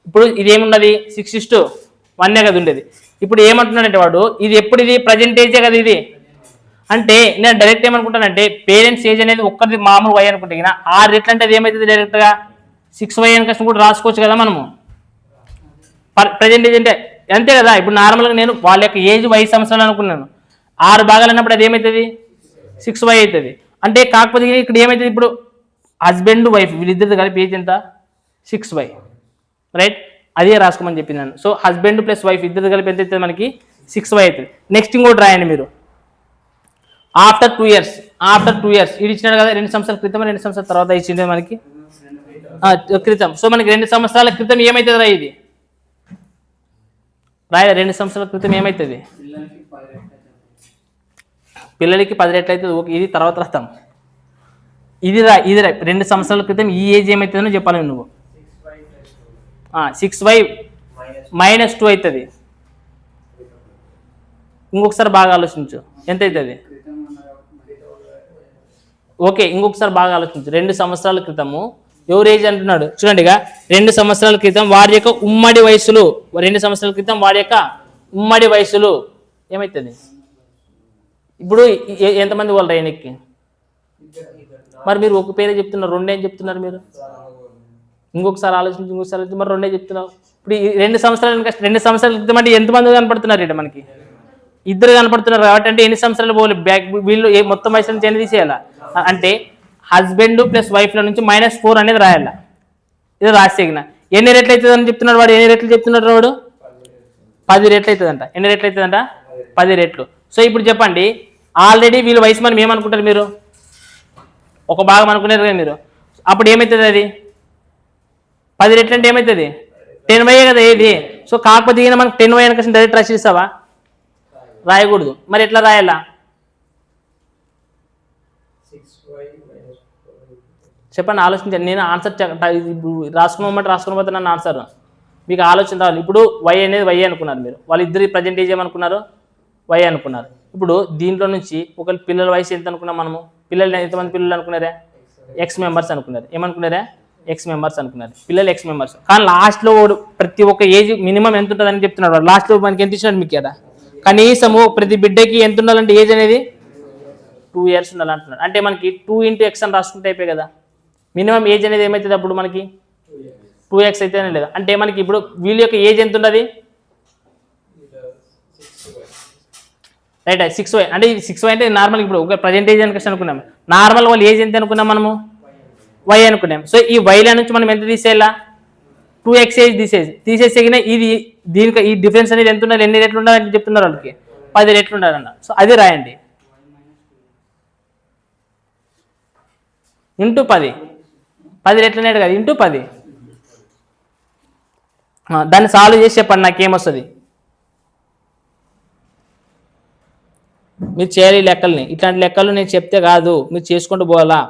ఇప్పుడు ఇది ఏమున్నది 6:1 కదా ఉండేది ఇప్పుడు ఏమంటున్నాడంటే వాడు ఇది ఎప్పుడు ఇది ప్రజెంట్ ఏజే కదా ఇది అంటే నేను డైరెక్ట్ ఏమనుకుంటానంటే పేరెంట్స్ ఏజ్ అనేది ఒక్కరిది మామూలు వై అనుకుంటే 6 రెట్లు అంటే అది ఏమవుతుంది డైరెక్ట్గా 6y అని కష్టం కూడా రాసుకోవచ్చు కదా మనము ప్రజెంట్ ఏజ్ అంటే అంతే కదా ఇప్పుడు నార్మల్గా నేను వాళ్ళ యొక్క ఏజ్ 5 సంవత్సరాలు అనుకున్నాను 6 భాగాలు అన్నప్పుడు అది ఏమవుతుంది 6y అవుతుంది అంటే కాకపోతే ఇక్కడ ఏమవుతుంది ఇప్పుడు హస్బెండ్ వైఫ్ వీళ్ళిద్దరు కలిపి ఏజ్ ఎంత 6y రైట్ అదే రాసుకోమని చెప్పింది నేను సో హస్బెండ్ ప్లస్ వైఫ్ ఇద్దరు కలిపి ఎంత అవుతుంది మనకి 6y అవుతుంది నెక్స్ట్ ఇంకోటి రాయండి మీరు ఆఫ్టర్ 2 ఇయర్స్ ఇది ఇచ్చినాడు కదా 2 సంవత్సరాల క్రితం 2 సంవత్సరాల తర్వాత ఇచ్చింది మనకి క్రితం సో మనకి 2 సంవత్సరాల క్రితం ఏమవుతుంది రా ఇది రాయ 2 సంవత్సరాల క్రితం ఏమవుతుంది పిల్లలకి 10 రెట్లు అవుతుంది ఓకే ఇది తర్వాత రాస్తాం ఇది రా 2 సంవత్సరాల క్రితం ఈ ఏజ్ ఏమవుతుందో చెప్పాలి నువ్వు 6y -2 అవుతుంది ఇంకొకసారి బాగా ఆలోచించు ఎంత అవుతుంది ఓకే ఇంకొకసారి బాగా ఆలోచించు 2 సంవత్సరాల క్రితము ఎవరు ఏజ్ అంటున్నాడు చూడండి ఇక 2 సంవత్సరాల క్రితం వారి యొక్క ఉమ్మడి వయసులు 2 సంవత్సరాల క్రితం వారి యొక్క ఉమ్మడి వయసులు ఏమవుతుంది ఇప్పుడు ఎంతమంది వాళ్ళు రైనెక్కి మరి మీరు ఒక పేరే చెప్తున్నారు 2 ఏం చెప్తున్నారు మీరు ఇంకొకసారి ఆలోచించి మరి 2 చెప్తున్నావు ఇప్పుడు 2 సంవత్సరాల క్రితం అంటే ఎంతమంది కనపడుతున్నారు ఇక్కడ మనకి ఇద్దరు కనపడుతున్నారు కాబట్టి అంటే ఎన్ని సంవత్సరాలు పోవాలి బ్యాక్ వీళ్ళు మొత్తం వయసు నుంచి ఎన్ని తీసేయాలా అంటే హస్బెండ్ ప్లస్ వైఫ్ల నుంచి -4 అనేది రాయాల ఇది రాసేగిన ఎన్ని రెట్లు అవుతుంది అని చెప్తున్నాడు వాడు ఎన్ని రెట్లు చెప్తున్నాడు వాడు 10 రెట్లు అవుతుందంట ఎన్ని రెట్లు అవుతుందంట 10 రెట్లు సో ఇప్పుడు చెప్పండి ఆల్రెడీ వీళ్ళు వయసు మనం ఏమనుకుంటారు మీరు ఒక భాగం అనుకునేది కదా మీరు అప్పుడు ఏమవుతుంది అది 10 రెట్లు అంటే ఏమవుతుంది 10y కదా ఏది సో కాకపోతే ఈయన మనకు 10y అనుకోసం డైరెక్ట్ రాసిస్తావా రాయకూడదు మరి ఎట్లా రాయాలా చెప్పండి ఆలోచించండి నేను ఆన్సర్ రాసుకున్నమాట నన్ను ఆన్సర్ మీకు ఆలోచన రావాలి ఇప్పుడు వై అనేది వై అనుకున్నారు మీరు వాళ్ళిద్దరు ప్రజెంట్ ఏజ్ ఏమనుకున్నారు వై అనుకున్నారు ఇప్పుడు దీంట్లో నుంచి ఒక పిల్లల వయసు ఎంత అనుకున్నాం మనము పిల్లలు ఎంతమంది పిల్లలు అనుకున్నారా ఎక్స్ మెంబర్స్ అనుకున్నారు ఏమనుకున్నారా ఎక్స్ మెంబర్స్ అనుకున్నారు పిల్లలు ఎక్స్ మెంబర్స్ కానీ లాస్ట్లో ప్రతి ఒక్క ఏజ్ మినిమం ఎంత ఉంటుందని చెప్తున్నాడు లాస్ట్లో మనకి ఎంత ఇచ్చినాడు మీకు కదా కనీసము ప్రతి బిడ్డకి ఎంత ఉండాలంటే ఏజ్ అనేది 2 years ఉండాలంటున్నాడు అంటే మనకి 2 × x అని రాసుకుంటే అయిపోయి కదా మినిమం ఏజ్ అనేది ఏమవుతుంది అప్పుడు మనకి 2x అయితేనే లేదా అంటే మనకి ఇప్పుడు వీళ్ళ యొక్క ఏజ్ ఎంత ఉన్నది రైట్ 6y అంటే 6y అంటే నార్మల్ ఇప్పుడు ఒక ప్రజెంట్ ఏజ్ అని అనుకున్నాం నార్మల్ వాళ్ళు ఏజ్ ఎంత అనుకున్నాం మనము y అనుకున్నాం సో ఈ వైల నుంచి మనం ఎంత తీసేయాలా 2x ఏజ్ తీసేసిన ఇది దీనికి ఈ డిఫరెన్స్ అనేది ఎంత ఉండాలి ఎన్ని రెట్లు ఉండాలని చెప్తున్నారు వాళ్ళకి 10 రెట్లు ఉండాలన్న సో అది రాయండి ఇంటూ 10 రెట్లు అనేది కాదు ఇంటూ 10 దాన్ని సాల్వ్ చేసి చెప్పండి నాకేమొస్తుంది. మీరు చేయాలి లెక్కల్ని. ఇట్లాంటి లెక్కలు నేను చెప్తే కాదు, మీరు చేసుకుంటూ పోవాలా.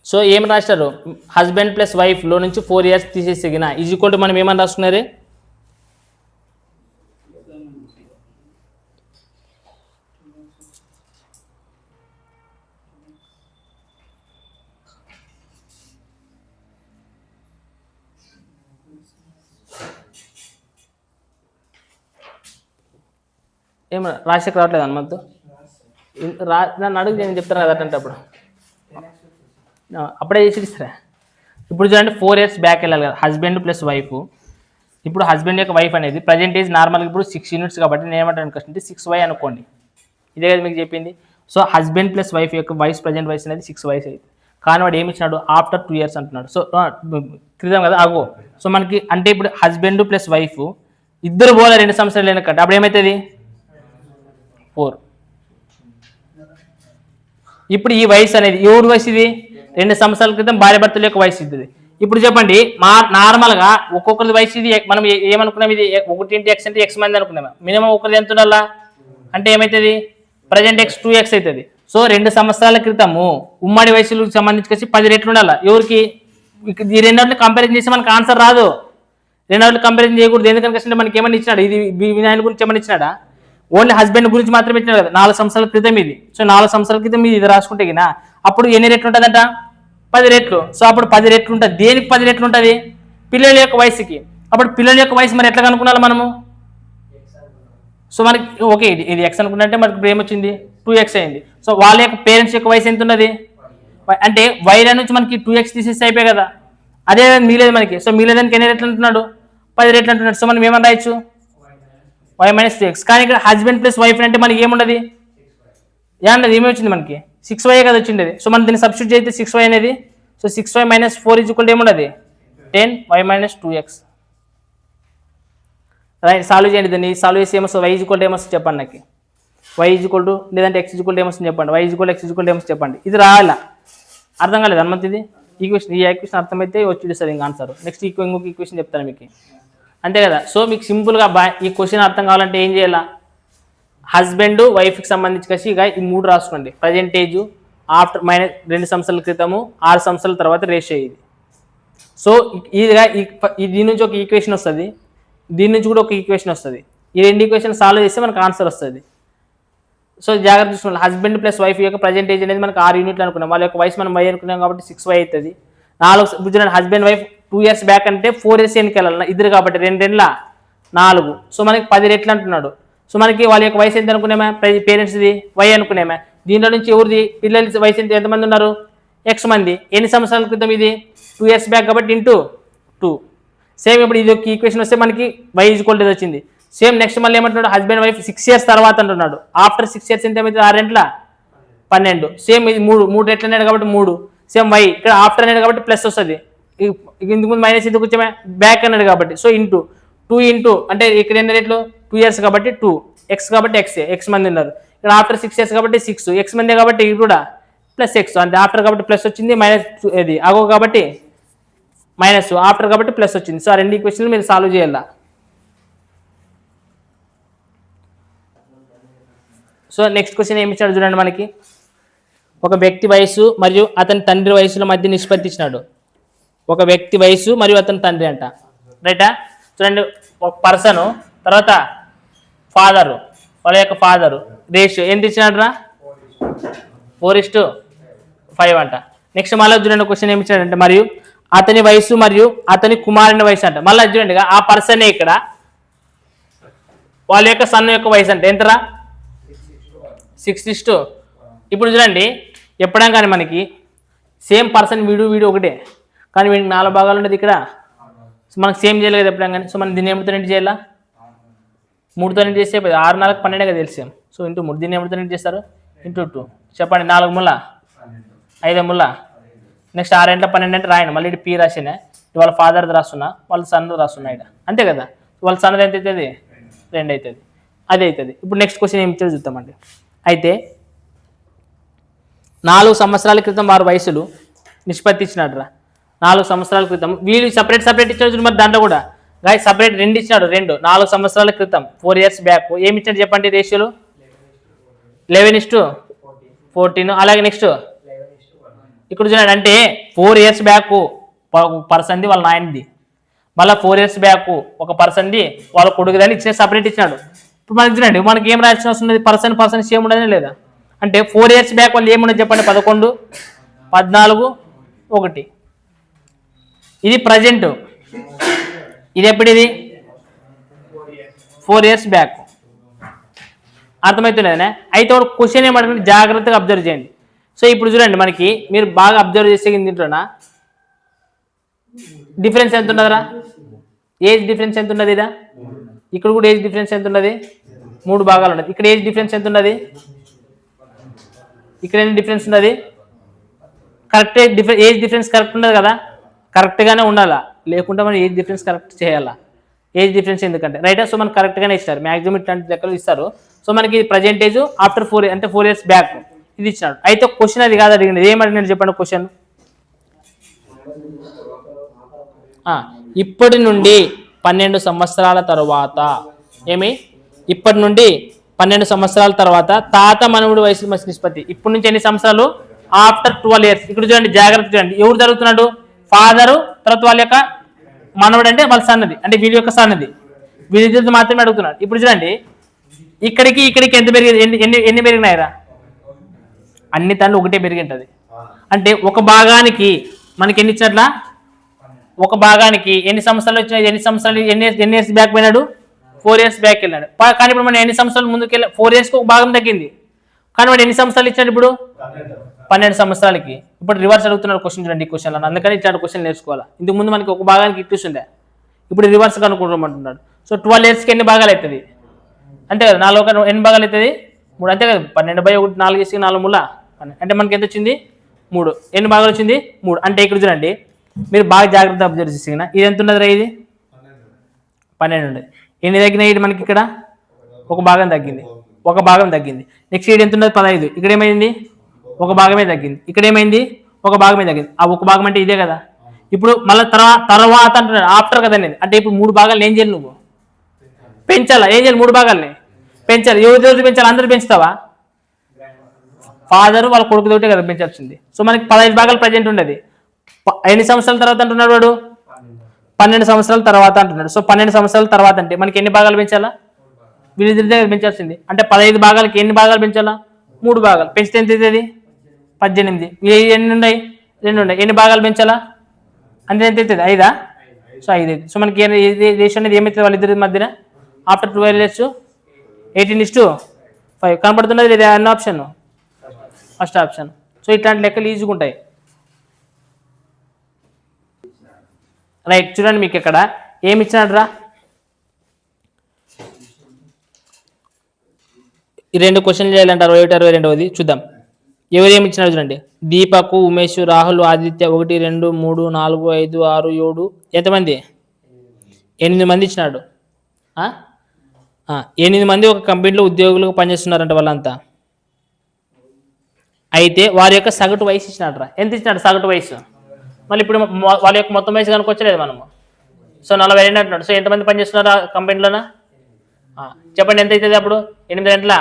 సో ఏం రాస్తారు, హస్బెండ్ ప్లస్ వైఫ్లో నుంచి 4 years తీసేసిగిన ఈజ్వల్ టు మనం ఏమని రాసుకున్నారు, ఏం రాసేకి రావట్లేదు హనుమంతు. నన్ను అడుగు, నేను చెప్తాను కదా అంటే అప్పుడే చేసి ఇస్తారా. ఇప్పుడు చూడండి 4 years బ్యాక్ వెళ్ళాలి కదా, హస్బెండ్ ప్లస్ వైఫ్. ఇప్పుడు హస్బెండ్ యొక్క వైఫ్ అనేది ప్రజెంట్ ఏజ్ నార్మల్గా ఇప్పుడు 6 units కాబట్టి నేను ఏమంటాను అనుకుంటే 6y అనుకోండి. ఇదే కదా మీకు చెప్పింది. సో హస్బెండ్ ప్లస్ వైఫ్ యొక్క వయసు ప్రజెంట్ వయసు అనేది 6y అవుతుంది. కానీ వాడు ఏమి ఇచ్చినాడు, ఆఫ్టర్ 2 years అంటున్నాడు. సో క్రితం కదా అగో. సో మనకి అంటే ఇప్పుడు హస్బెండ్ ప్లస్ వైఫ్ ఇద్దరు పోలే 2 సంవత్సరాలు లేనకంటే అప్పుడు ఏమవుతుంది 4. ఇప్పుడు ఈ వయసు అనేది ఎవరి వయసు, ఇది 2 సంవత్సరాల క్రితం భార్య భర్తల యొక్క వయసు ఇది. ఇప్పుడు చెప్పండి, మా నార్మల్గా ఒక్కొక్కరి వయసు ఇది మనం ఏమనుకున్నాం, ఇది 1x అంటే x మంది అనుకున్నాము. మినిమం ఒకరిది ఎంత ఉండాలా అంటే ఏమవుతుంది, ప్రజెంట్ x 2x అవుతుంది. సో 2 సంవత్సరాల క్రితము ఉమ్మడి వయసులకు సంబంధించి 10 రెట్లు ఉండాలి. ఎవరికి ఈ రెండింటిని కంపారిజన్ చేసి మనకు ఆన్సర్ రాదు. రెండింటిని కంపారిజన్ చేయకూడదు. ఎందుకంటే మనకి ఏమని ఇచ్చినాడు, ఇది ఆయన గురించి ఏమని ఇచ్చినాడా, ఓన్లీ హస్బెండ్ గురించి మాత్రమే ఇచ్చినాడు కదా. 4 సంవత్సరాల క్రితం ఇది. సో 4 సంవత్సరాల క్రితం ఇది రాసుకుంటే గినా అప్పుడు ఎన్ని రెట్లు ఉంటుందంట, 10 రెట్లు. సో అప్పుడు 10 రెట్లు ఉంటుంది. దేనికి 10 రెట్లు ఉంటుంది, పిల్లల యొక్క వయసుకి. అప్పుడు పిల్లల యొక్క వయసు మరి ఎట్లా కనుక్కున్నాలి మనము. సో మనకి ఓకే ఇది x అనుకున్నట్టే మనకి ఇప్పుడు ఏమొచ్చింది 2x అయింది. సో వాళ్ళ యొక్క పేరెంట్స్ యొక్క వయసు ఎంత ఉన్నది అంటే y నుంచి మనకి 2x తీసేసి అయిపోయాయి కదా. అదే మీలేదు మనకి. సో మీలేదానికి ఎన్ని రెట్లు అంటున్నాడు, 10 రెట్లు అంటున్నాడు. సో మనం ఏమని రాయొచ్చు y - 2x. కానీ ఇక్కడ హస్బెండ్ ప్లస్ వైఫ్ అంటే మనకి ఏముండదు, ఏమన్నది ఏమి వచ్చింది మనకి 6y కదా వచ్చిండేది. సో మనం దీన్ని సబ్స్టిట్యూట్ చేస్తే 6y అనేది. సో 6y - 4 = ఏముండదు 10y - 2x. రైట్, సాల్వ్ చేయండి. దాన్ని సాల్వ్ చేసి ఏమొస్తుంది, y = ఏమొస్తుంది చెప్పండి నాకు. y = లేదంటే x = ఏమొస్తుంది చెప్పండి. y = x = ఏమొస్తుంది చెప్పండి. ఇది రావాలా, అర్థం కాలేదు హనుమంత్. ఇది ఈక్వేషన్, ఈ ఈక్వేషన్ అర్థమైతే వచ్చి సార్ ఇంకా ఆన్సర్. నెక్స్ట్ ఇంకొక ఈక్వేషన్ చెప్తాను మీకు, అంతే కదా. సో మీకు సింపుల్గా ఈ క్వశ్చన్ అర్థం కావాలంటే ఏం చేయాలా, హస్బెండ్ వైఫ్కి సంబంధించి ఇక ఈ 3 రాసుకోండి. ప్రజెంటేజ్ ఆఫ్టర్ -2 సంవత్సరాల క్రితము 6 సంవత్సరాల తర్వాత రేషియో ఇది. సో ఇదిగా దీని నుంచి ఒక ఈక్వేషన్ వస్తుంది, దీని నుంచి కూడా ఒక ఈక్వేషన్ వస్తుంది. ఈ 2 ఈక్వేషన్ సాల్వ్ చేస్తే మనకు ఆన్సర్ వస్తుంది. సో జాగ్రత్త చూసుకోండి. హస్బెండ్ ప్లస్ వైఫ్ యొక్క ప్రజెంటేజ్ అనేది మనకు 6 యూనిట్లు అనుకున్నాం. వాళ్ళ యొక్క వయసు మనం y అనుకున్నాం కాబట్టి 6y అవుతుంది. 4 హస్బెండ్ వైఫ్ 2 years బ్యాక్ అంటే 4 years వెనక్కి వెళ్ళాలి, ఇద్దరు కాబట్టి 2 2 4. సో మనకి 10 రెట్లు అంటున్నాడు. సో మనకి వాళ్ళ యొక్క వయసు ఎంత అనుకున్నామా, పేరెంట్స్ది y అనుకున్నామా. దీంట్లో నుంచి ఎవరిది పిల్లల వయసు ఎంతమంది ఉన్నారు, x మంది. ఎన్ని సంవత్సరాల క్రితం ఇది 2 years బ్యాక్ కాబట్టి ఇంటూ 2. సేమ్ ఇప్పుడు ఇది ఒక ఈక్వేషన్ వస్తే మనకి y = వచ్చింది. సేమ్ నెక్స్ట్ మళ్ళీ ఏమంటున్నాడు, హస్బెండ్ వైఫ్ 6 years తర్వాత అంటున్నాడు. ఆఫ్టర్ 6 years ఎంత అవుతుంది, 6 రెట్ల 12. సేమ్ ఇది 3 రెట్లు అన్నాడు కాబట్టి 3. సేమ్ y ఇక్కడ ఆఫ్టర్ అన్నాడు కాబట్టి ప్లస్ వస్తుంది. ఇందుకు ముందు మైనస్ ఎందుకు వచ్చామే, బ్యాక్ అన్నాడు కాబట్టి. సో ఇంటూ 2 ఇంటూ అంటే ఇక్కడ ఎన్ని రెట్లు 2 years కాబట్టి 2, x కాబట్టి x మంది ఉన్నారు. ఇక్కడ ఆఫ్టర్ 6 years కాబట్టి 6, x మంది కాబట్టి ఇది కూడా ప్లస్ x. అంటే ఆఫ్టర్ కాబట్టి ప్లస్ వచ్చింది, మైనస్ ఇది అగో కాబట్టి మైనస్, ఆఫ్టర్ కాబట్టి ప్లస్ వచ్చింది. సో ఆ 2 ఈక్వేషన్లు మీరు సాల్వ్ చేయాలా. సో నెక్స్ట్ క్వశ్చన్ ఏమి ఇచ్చాడు చూడండి మనకి, ఒక వ్యక్తి వయసు మరియు అతని తండ్రి వయసుల మధ్య నిష్పత్తి ఇచ్చినాడు. ఒక వ్యక్తి వయసు మరియు అతని తండ్రి అంట, రైటా. చూడండి, ఒక పర్సను తర్వాత ఫాదరు, వాళ్ళ యొక్క ఫాదరు రేషియో ఎంత ఇచ్చినాడు రా, 4:5 అంట. నెక్స్ట్ మళ్ళీ చూడండి క్వశ్చన్ ఏమి ఇచ్చాడంటే, మరియు అతని వయసు మరియు అతని కుమారుని వయసు అంట. మళ్ళీ చూడండి ఆ పర్సనే ఇక్కడ వాళ్ళ యొక్క సన్ యొక్క వయసు అంటే ఎంతరా, 6:. ఇప్పుడు చూడండి ఎప్పుడైనా కానీ మనకి సేమ్ పర్సన్ వీడు ఒకటే, కానీ వీడికి 4 భాగాలు ఉండేది ఇక్కడ. మనకు సేమ్ చేయలేదు కదా ఎప్పుడైనా కానీ. సో మనం దీన్ని ఏమితో ఏంటి చేయాలా, 3తో ఏంటి చేస్తే 6 4 12 కదా తెలిసాం. So into 3. దీన్ని ఏమితో ఏంటి చేస్తారు, ఇంటూ 2. చెప్పండి 4 ముళ్ళ 5 ముళ్ళ. నెక్స్ట్ 6 × 12 అంటే రాయండి. మళ్ళీ ఇటు పి రాసినా, వాళ్ళ ఫాదర్ది రాస్తున్నా, వాళ్ళ సన్ రాస్తున్నా ఇక్కడ, అంతే కదా. వాళ్ళ సన్నది ఎంత అవుతుంది, 2 అవుతుంది, అది అవుతుంది. ఇప్పుడు నెక్స్ట్ క్వశ్చన్ ఏమి ఇచ్చాడు చూద్దామండి. అయితే 4 సంవత్సరాల క్రితం వారి వయసులు నిష్పత్తి ఇచ్చినాడు రా. 4 సంవత్సరాల క్రితం. వీళ్ళు సపరేట్ ఇచ్చాడు మరి దాంట్లో కూడా గాయ సపరేట్ 2 ఇచ్చాడు. 4 సంవత్సరాల క్రితం 4 years బ్యాక్ ఏమి ఇచ్చాడు చెప్పండి రేషియోలు 11:14. అలాగే నెక్స్ట్ ఇక్కడ చూడండి అంటే 4 years బ్యాక్ పర్సన్ది వాళ్ళ నాయనది, మళ్ళీ 4 years బ్యాక్ ఒక పర్సన్ది వాళ్ళ కొడుకుదని ఇచ్చిన సపరేట్ ఇచ్చినాడు. ఇప్పుడు మనకి చూడండి మనకి ఏం రాసిన వస్తుంది పర్సన్ సేమ్ ఉండదని లేదా అంటే 4 years బ్యాక్ వాళ్ళు ఏమున్నది చెప్పండి 11, 14, 1. ఇది ప్రజెంట్, ఇది ఎప్పుడు ఇది 4 years బ్యాక్. అర్థమవుతుండేనా? అయితే ఒక క్వశ్చన్ ఏమంటే జాగ్రత్తగా అబ్జర్వ్ చేయండి. సో ఇప్పుడు చూడండి మనకి మీరు బాగా అబ్జర్వ్ చేసే దీంట్లోనా డిఫరెన్స్ ఎంత ఉన్నదిరా ఏజ్ డిఫరెన్స్ ఎంత ఉన్నది ఇదా ఇక్కడ కూడా ఏజ్ డిఫరెన్స్ ఎంత ఉన్నది 3 భాగాలు ఉన్నది. ఇక్కడ ఏజ్ డిఫరెన్స్ ఎంత ఉన్నది ఇక్కడ ఏం డిఫరెన్స్ ఉన్నది కరెక్ట్ ఏజ్ డిఫరెన్స్ కరెక్ట్ ఉండదు కదా కరెక్ట్గానే ఉండాలా లేకుంటే మనం ఏజ్ డిఫరెన్స్ కరెక్ట్ చేయాలా ఏజ్ డిఫరెన్స్ ఎందుకంటే రైట్. సో మనకు కరెక్ట్గానే ఇస్తారు మ్యాక్సిమం ఇట్లాంటి లెక్కలు ఇస్తారు. సో మనకి ప్రజెంటేజ్ ఆఫ్టర్ 4 అంటే 4 years బ్యాక్ ఇది ఇచ్చినాడు. అయితే క్వశ్చన్ అది కాదు అడిగినది ఏమడిగినాడు చెప్పండి క్వశ్చన్ ఇప్పటి నుండి 12 సంవత్సరాల తర్వాత ఏమి ఇప్పటి నుండి 12 సంవత్సరాల తర్వాత తాత మనవుడి వయసు నిష్పత్తి ఇప్పటి నుంచి ఎన్ని సంవత్సరాలు ఆఫ్టర్ 12 years. ఇక్కడ చూడండి జాగ్రత్త చూడండి ఎవరు జరుగుతున్నాడు ఫాదరు తర్వాత వాళ్ళ యొక్క మనవుడు అంటే వాళ్ళ సన్నది అంటే వీళ్ళ యొక్క సన్నది వీళ్ళిద్దరితో మాత్రమే అడుగుతున్నాడు. ఇప్పుడు చూడండి ఇక్కడికి ఎంత పెరిగింది ఎన్ని పెరిగినాయిరా అన్ని తల్లు ఒకటే పెరిగి ఉంటుంది అంటే ఒక భాగానికి మనకి ఎన్ని ఇచ్చినట్లా ఒక భాగానికి ఎన్ని సంవత్సరాలు వచ్చినాయి ఎన్ని ఇయర్స్ బ్యాక్ పోయినాడు 4 years బ్యాక్ వెళ్ళాడు. కానీ ఇప్పుడు మనం ఎన్ని సంవత్సరాలు ముందుకు వెళ్ళి 4 yearsకి ఒక భాగం తగ్గింది కానీ వాడు ఎన్ని సంవత్సరాలు ఇచ్చాడు ఇప్పుడు 12 సంవత్సరాలకి. ఇప్పుడు రివర్స్ అడుగుతున్నాడు క్వశ్చన్ చూడండి ఈ క్వశ్చన్ అందుకని ఇట్లాంటి క్వశ్చన్ నేర్చుకోవాలి. ఇంతకు ముందు మనకి ఒక భాగానికి ఇట్టుండే ఇప్పుడు రివర్స్ కనుక్కోమంటున్నాడు. సో 12 yearsకి ఎన్ని భాగాలు అవుతుంది అంతే కదా 4 ఎన్ని భాగాలు అవుతుంది 3 అంతే కదా 12/1 4 చేసి 4 మూల అంటే మనకి ఎంత వచ్చింది 3 ఎన్ని భాగాలు వచ్చింది 3 అంటే ఇక్కడ చూడండి మీరు బాగా జాగ్రత్త అబ్జర్వ్ చేసిన ఇది ఎంత ఉన్నది రా ఇది 12 ఉండదు ఎన్ని తగ్గినాయి ఇది మనకి ఇక్కడ ఒక భాగం తగ్గింది నెక్స్ట్ ఇది ఎంత ఉన్నది 15 ఇక్కడ ఏమైంది ఒక భాగమే తగ్గింది ఇక్కడ ఏమైంది ఒక భాగమే తగ్గింది ఆ ఒక భాగం అంటే ఇదే కదా. ఇప్పుడు మళ్ళీ తర్వాత అంటున్నాడు ఆఫ్టర్ కదా అనేది అంటే ఇప్పుడు 3 భాగాలు ఏం చేయాలి నువ్వు పెంచాలా ఏం చేయాలి 3 భాగాల్ని పెంచాలి ఎవరి పెంచాలి అందరూ పెంచుతావా ఫాదర్ వాళ్ళ కొడుకుతోటే కదా పెంచాల్సింది. సో మనకి 15 భాగాలు ప్రజెంట్ ఉండేది ఎన్ని సంవత్సరాల తర్వాత అంటున్నాడు వాడు 12 సంవత్సరాల తర్వాత అంటున్నాడు. సో 12 సంవత్సరాల తర్వాత అంటే మనకి ఎన్ని భాగాలు పెంచాలా వీళ్ళిద్దరి దగ్గర పెంచాల్సింది అంటే 15 భాగాలకి ఎన్ని భాగాలు పెంచాలా 3 భాగాలు పెంచితే ఎంత అవుతుంది 18 ఎన్ని ఉన్నాయి 2 ఉన్నాయి ఎన్ని భాగాలు పెంచాలా అంటే ఎంత అవుతుంది 5 సో 5 సో మనకి రేషియో అనేది ఏమవుతుంది వాళ్ళిద్దరి మధ్యన ఆఫ్టర్ 12 years 18:5 కనపడుతున్నది లేదా అన్న ఆప్షన్ ఫస్ట్ ఆప్షన్. సో ఇట్లాంటి లెక్కలు ఈజీగా ఉంటాయి రైట్. చూడండి మీకు ఇక్కడ ఏమి ఇచ్చినాడు రా ఈ 2 క్వశ్చన్లు చేయాలంటారు 21, 22 చూద్దాం ఎవరు ఏమి ఇచ్చినాడు చూడండి దీపక్ ఉమేష్ రాహుల్ ఆదిత్య 1 2 3 4 5 6 7 ఎంతమంది 8 మంది ఇచ్చినాడు. 8 మంది ఒక కంపెనీలో ఉద్యోగులుగా పనిచేస్తున్నారంట వాళ్ళంతా. అయితే వారి యొక్క సగటు వయసు ఇచ్చినాడు రా ఎంత ఇచ్చినాడు సగటు వయసు మళ్ళీ ఇప్పుడు వాళ్ళ యొక్క మొత్తం వయసు కనుకొచ్చలేదు మనము. సో 42 అంటున్నాడు. సో ఎంతమంది పనిచేస్తున్నారు ఆ కంపెనీలోనా చెప్పండి ఎంత అవుతుంది అప్పుడు 8 గంటల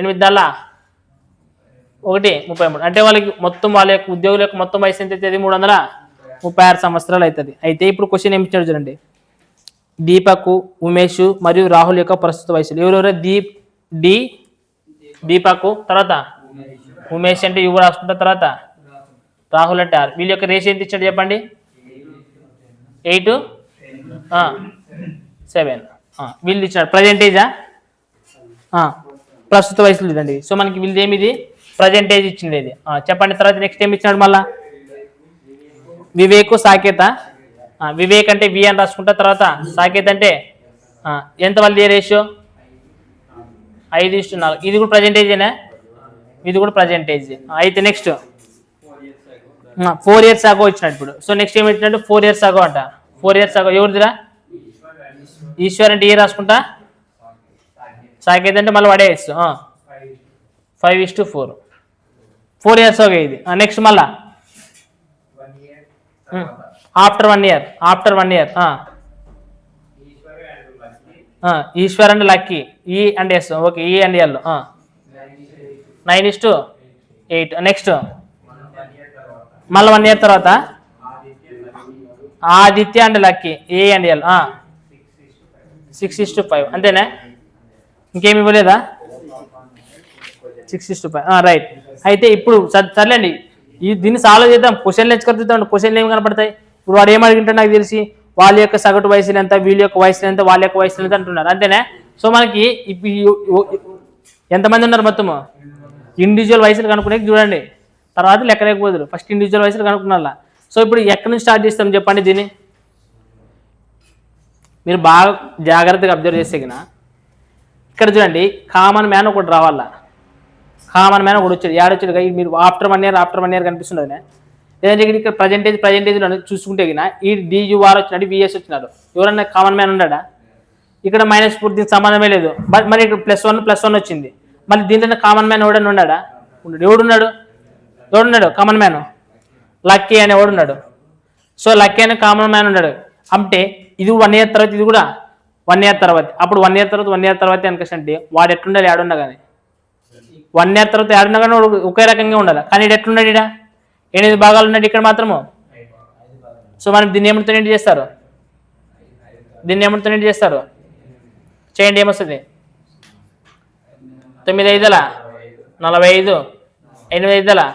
8 దాళ్ళ 1 33 అంటే వాళ్ళకి మొత్తం వాళ్ళ యొక్క ఉద్యోగుల యొక్క మొత్తం వయసు ఎంత అవుతుంది 336 సంవత్సరాలు అవుతుంది. అయితే ఇప్పుడు క్వశ్చన్ ఏమి ఇచ్చాడు చూడండి దీపక్ ఉమేష్ మరియు రాహుల్ యొక్క ప్రస్తుత వయసులు ఎవరెవరో దీపక్ తర్వాత ఉమేష్ అంటే ఇవి రాసుకుంటారు తర్వాత రాహుల్ అంటే 6 వీళ్ళ యొక్క రేషియో ఎంత ఇచ్చాడు చెప్పండి 8 7 వీళ్ళు ఇచ్చాడు ప్రజెంటేజా ప్రస్తుత వయసులు చూడండి. సో మనకి వీళ్ళది ఏమిది ప్రజెంటేజ్ ఇచ్చింది ఇది చెప్పండి. తర్వాత నెక్స్ట్ ఏమి ఇచ్చినాడు మళ్ళా వివేక్ సాకేత వివేక్ అంటే వి అని రాసుకుంటా తర్వాత సాకేత్ అంటే ఎంత వాళ్ళది రేషియో 5:4 ఇది కూడా ప్రజెంటేజేనా ఇది కూడా ప్రజెంటేజ్. అయితే నెక్స్ట్ 4 years అగో ఇచ్చినాడు ఇప్పుడు. సో నెక్స్ట్ ఏమి ఇచ్చినట్టు 4 years అగో అంట 4 years అగో ఎవరిదిరా ఈశ్వర్ అంటే ఏ రాసుకుంటా సాకేత్ అంటే మళ్ళీ వాడేయచ్చు 5:4 4 years అగో ఇది. నెక్స్ట్ మళ్ళా after 1 year, Ishwar and Lucky, E and S, okay, E and L 9:8. Next మళ్ళీ 1 year తర్వాత Aditya and Lucky, A and L 6:5. అంతేనా? ఇంకేమి ఇవ్వలేదా? 6:5, రైట్. అయితే ఇప్పుడు సర్లేండి, దీన్ని సాల్వ్ చేద్దాం. క్వశ్చన్లు ఎచ్చుకొద్దాం. క్వశ్చన్లు ఏమి కనపడతాయి? ఇప్పుడు వాడు ఏమడిగింటాడు నాకు తెలిసి, వాళ్ళ యొక్క సగటు వయసులు ఎంత, వీళ్ళ యొక్క వయసులు ఎంత, వాళ్ళ యొక్క వయసులు ఎంత అంటున్నారు. అంతేనా? సో మనకి ఎంతమంది ఉన్నారు మొత్తము? ఇండివిజువల్ వయసులు కనుక్కునే చూడండి, తర్వాత లెక్క లేకపోదురు. ఫస్ట్ ఇండివిజువల్ వయసులు కనుక్కున్నా. సో ఇప్పుడు ఎక్కడి నుంచి స్టార్ట్ చేస్తాం చెప్పండి దీన్ని? మీరు బాగా జాగ్రత్తగా అబ్జర్వ్ చేస్తే ఇక్కడ చూడండి, కామన్ మ్యాన్ ఒకటి రావాలా. కామన్ మ్యాన్ ఒకటి వచ్చాడు. ఏడొచ్చాడు? మీరు ఆఫ్టర్ 1 year కనిపిస్తుండదు. లేదంటే ఇక్కడ ప్రజెంటేజ్లో చూసుకుంటే ఈ DUR వచ్చినాడు, VS వచ్చినాడు. ఎవరన్నా కామన్ మ్యాన్ ఉన్నాడా? ఇక్కడ -4 దీనికి సంబంధమే లేదు. మరి ఇక్కడ +1 వచ్చింది. మళ్ళీ దీంట్లో కామన్ మ్యాన్ ఎవడన్నా ఉన్నాడా? ఎవడున్నాడు కామన్ మ్యాన్? లక్కీ అని ఎవడున్నాడు? సో లక్కీ అనే కామన్ మ్యాన్ ఉన్నాడు. అంటే ఇది 1 year తర్వాత, ఇది కూడా 1 year తర్వాత. అప్పుడు 1 year తర్వాత అంటే వాడు ఎట్లుండాలి? ఆడున్నా కానీ 1 year తర్వాత ఆడున్నా కానీ వాడు ఒకే రకంగా ఉండాలి. కానీ ఇది ఎట్లున్నాడు? 8 భాగాలు ఉన్నాడు ఇక్కడ మాత్రము. సో మనం దీన్ని ఏమిటితో ఏంటి చేస్తారు? చేయండి, ఏమొస్తుంది? 9 5 45, 8 5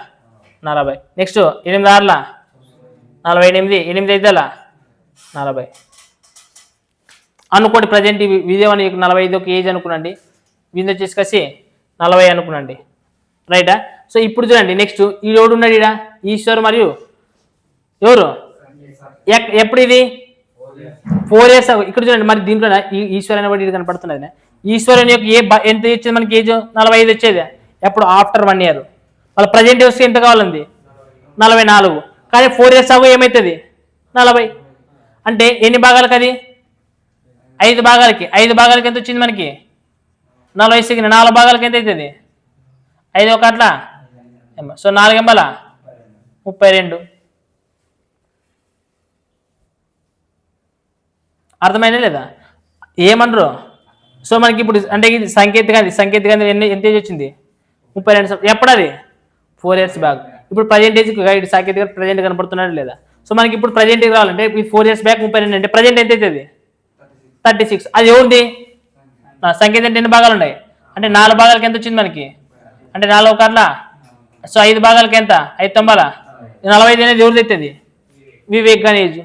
40. నెక్స్ట్ 8 6 48, 8 5 40 అనుకోండి. ప్రజెంట్ విజయవాడ 45 ఏజ్ అనుకున్నాండి, వీళ్ళు వచ్చేసి కసి 40 అనుకున్నాండి, రైటా? సో ఇప్పుడు చూడండి, నెక్స్ట్ ఈ ఎవడు ఉన్నాడు ఈడ? ఈశ్వర్ మరియు ఎవరు? ఎప్పుడు ఇది 4 years. ఇక్కడ చూడండి, మరి దీంట్లో ఈశ్వర్ అనేవాడు ఇది కనపడుతున్నది. ఈశ్వరుని యొక్క ఎంత ఇచ్చేది మనకి? ఏజ్ 45 వచ్చేది. ఎప్పుడు? After 1 year. వాళ్ళ ప్రజెంట్ వస్తే ఎంత కావాలండి? 44. కానీ 4 years అవ్వ ఏమవుతుంది? 40. అంటే ఎన్ని భాగాలకు అది? 5 భాగాలకి. 5 భాగాలకి ఎంత వచ్చింది మనకి? 40. 4 భాగాలకి ఎంత అవుతుంది? 5 1 అట్లా. సో 4 ఎంబల 32. అర్థమైందా లేదా? ఏమనరు? సో మనకి ఇప్పుడు అంటే ఇది సంకేతికంగా ఎంత ఏజ్ వచ్చింది? 32. ఎప్పుడు అది? 4 years బ్యాక్. ఇప్పుడు ప్రజెంటేజ్ సాంకేతిక ప్రజెంట్ కనపడుతున్నాడు లేదా? సో మనకి ఇప్పుడు ప్రజెంట్ రావాలంటే 4 years బ్యాక్ 32 అంటే ప్రజెంట్ ఎంత అవుతుంది? 36. అది ఎవరిది? సంకేతం ఎన్ని భాగాలు ఉన్నాయి? అంటే 4 భాగాలకి ఎంత వచ్చింది మనకి? అంటే 4 1 సో 5 భాగాలకి ఎంత? 5 9 45 అనేది ఎవరిది అవుతుంది? వివేక్ గణేష్.